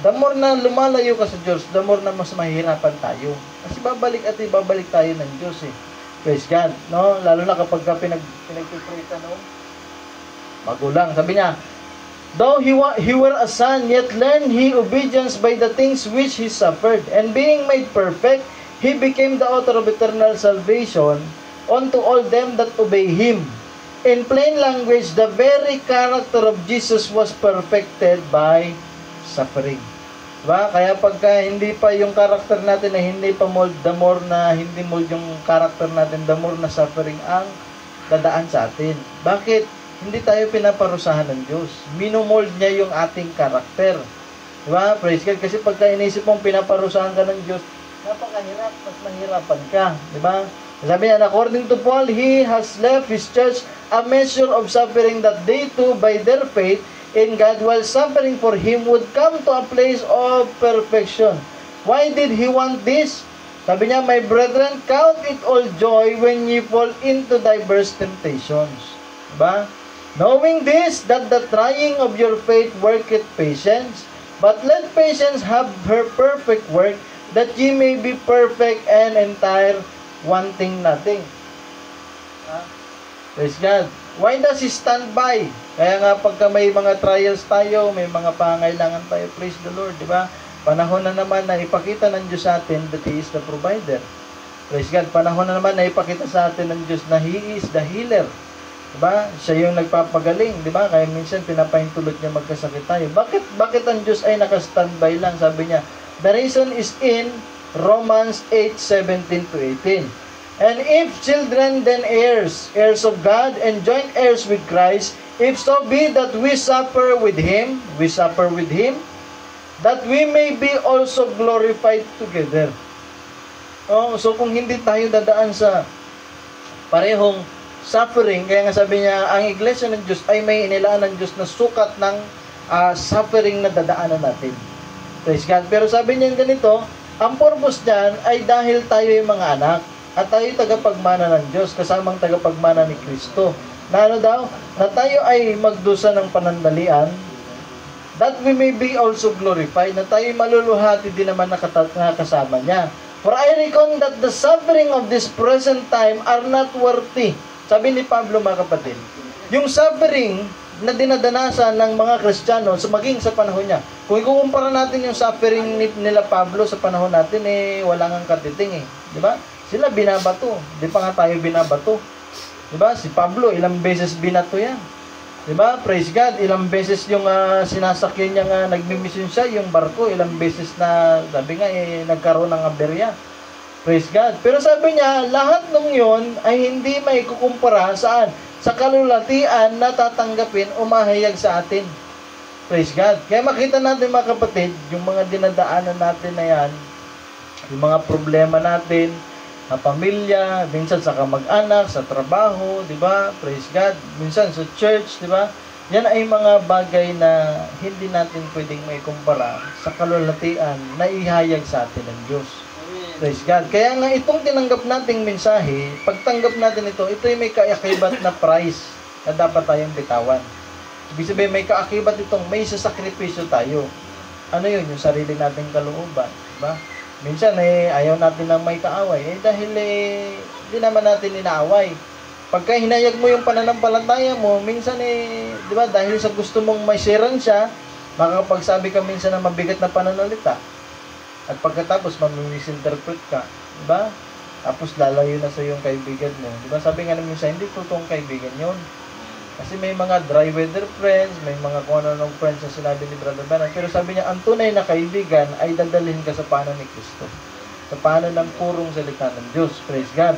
the more na lumalayo ka sa Diyos, the more na mas mahirapan tayo. Kasi babalik tayo ng Diyos eh. Praise God. No? Lalo na kapag pinagpipray ka, no? Magulang. Sabi niya, though he were a son, yet learned he obedience by the things which he suffered. And being made perfect, he became the author of eternal salvation unto all them that obey him. In plain language, the very character of Jesus was perfected by suffering. Diba? Kaya pagka hindi pa yung character natin na hindi pa mold, the more na hindi mold yung character natin, the more na suffering ang dadaan sa atin. Bakit? Hindi tayo pinaparusahan ng Diyos. Minomold niya yung ating character. Diba? Praise God. Kasi pagka inisip mong pinaparusahan ka ng Diyos, napakahirap, mas mahirapan ka. Diba? Sabi niya, according to Paul, he has left his church a measure of suffering that they too, by their faith in God, while suffering for him, would come to a place of perfection. Why did he want this? Sabi niya, my brethren, count it all joy when ye fall into diverse temptations. Diba? Knowing this, that the trying of your faith worketh patience, but let patience have her perfect work, that ye may be perfect and entire, wanting nothing. Praise God. Why does He stand by? Kaya nga pagka may mga trials tayo, may mga pangailangan tayo, praise the Lord, di ba? Panahon na naman na ipakita ng Diyos sa atin that He is the provider. Praise God. Panahon na naman na ipakita sa atin ng Diyos na He is the healer. Diba? Siya yung nagpapagaling, diba? Kaya minsan pinapahintulot niya magkasakit tayo. Bakit ang Diyos ay naka-standby lang? Sabi niya, the reason is in Romans 8:17-18. And if children, then heirs, heirs of God, and joint heirs with Christ, if so be that we suffer with Him, that we may be also glorified together. So kung hindi tayo dadaan sa parehong suffering, kaya nga sabi niya, ang iglesia ng Diyos ay may inilaan ng Diyos na sukat ng suffering na dadaanan natin. Praise God. Pero sabi niya ganito, ang purpose niyan ay dahil tayo yung mga anak at tayo tagapagmana ng Diyos, kasamang tagapagmana ni Kristo. Na ano daw? Na tayo ay magdusa ng panandalian, that we may be also glorified, na tayo maluluhati din naman nakasama niya. For I reckon that the suffering of this present time are not worthy. Sabi ni Pablo, mga kapatid, yung suffering na dinadanasan ng mga Kristiyano maging sa panahon niya. Kung ikukumpara natin yung suffering nila Pablo sa panahon natin, wala ngang katiting eh. Di ba? Sila binabato. Di pa nga tayo binabato. Di ba? Si Pablo, ilang beses binato yan. Di ba? Praise God. Ilang beses yung sinasakyan niya nga nagmimisyon siya, yung barko, ilang beses na, sabi nga, nagkaroon ng aberya. Praise God. Pero sabi niya, lahat ng yon ay hindi may kukumpara saan? Sa kalulatian na tatanggapin o mahayag sa atin. Praise God. Kaya makita natin, mga kapatid, yung mga dinadaanan natin na yan, yung mga problema natin, sa pamilya, minsan sa kamag-anak, sa trabaho, di ba? Praise God. Minsan sa church, di ba? Yan ay mga bagay na hindi natin pwedeng may kumpara sa kalulatian na ihayag sa atin ng Diyos. Praise God. Kaya nga itong tinanggap nating mensahe, pagtanggap natin ito ay may kaakibat na price na dapat tayong bitawan. Ibig sabihin, may kaakibat itong may sasakripisyo tayo. Ano yun? Yung sarili nating kalooban. Diba? Minsan ayaw natin na may kaaway. Dahil di naman natin inaaway. Pagka hinayag mo yung pananampalataya mo, minsan di ba, dahil sa gusto mong may sharean siya, makakapagsabi ka minsan ng mabigat na pananalita. At pagkatapos, mamisinterpret ka. Di ba? Tapos lalayo na sa yung kaibigan mo. Di ba? Sabi nga namin sa hindi totoong kaibigan yon. Kasi may mga dry weather friends, may mga kung ano-anong friends na sinabi ni Brother Banan. Pero sabi niya, ang tunay na kaibigan ay dadalhin ka sa paanan ni Kristo. Sa paanan ng purong salita ng Diyos. Praise God.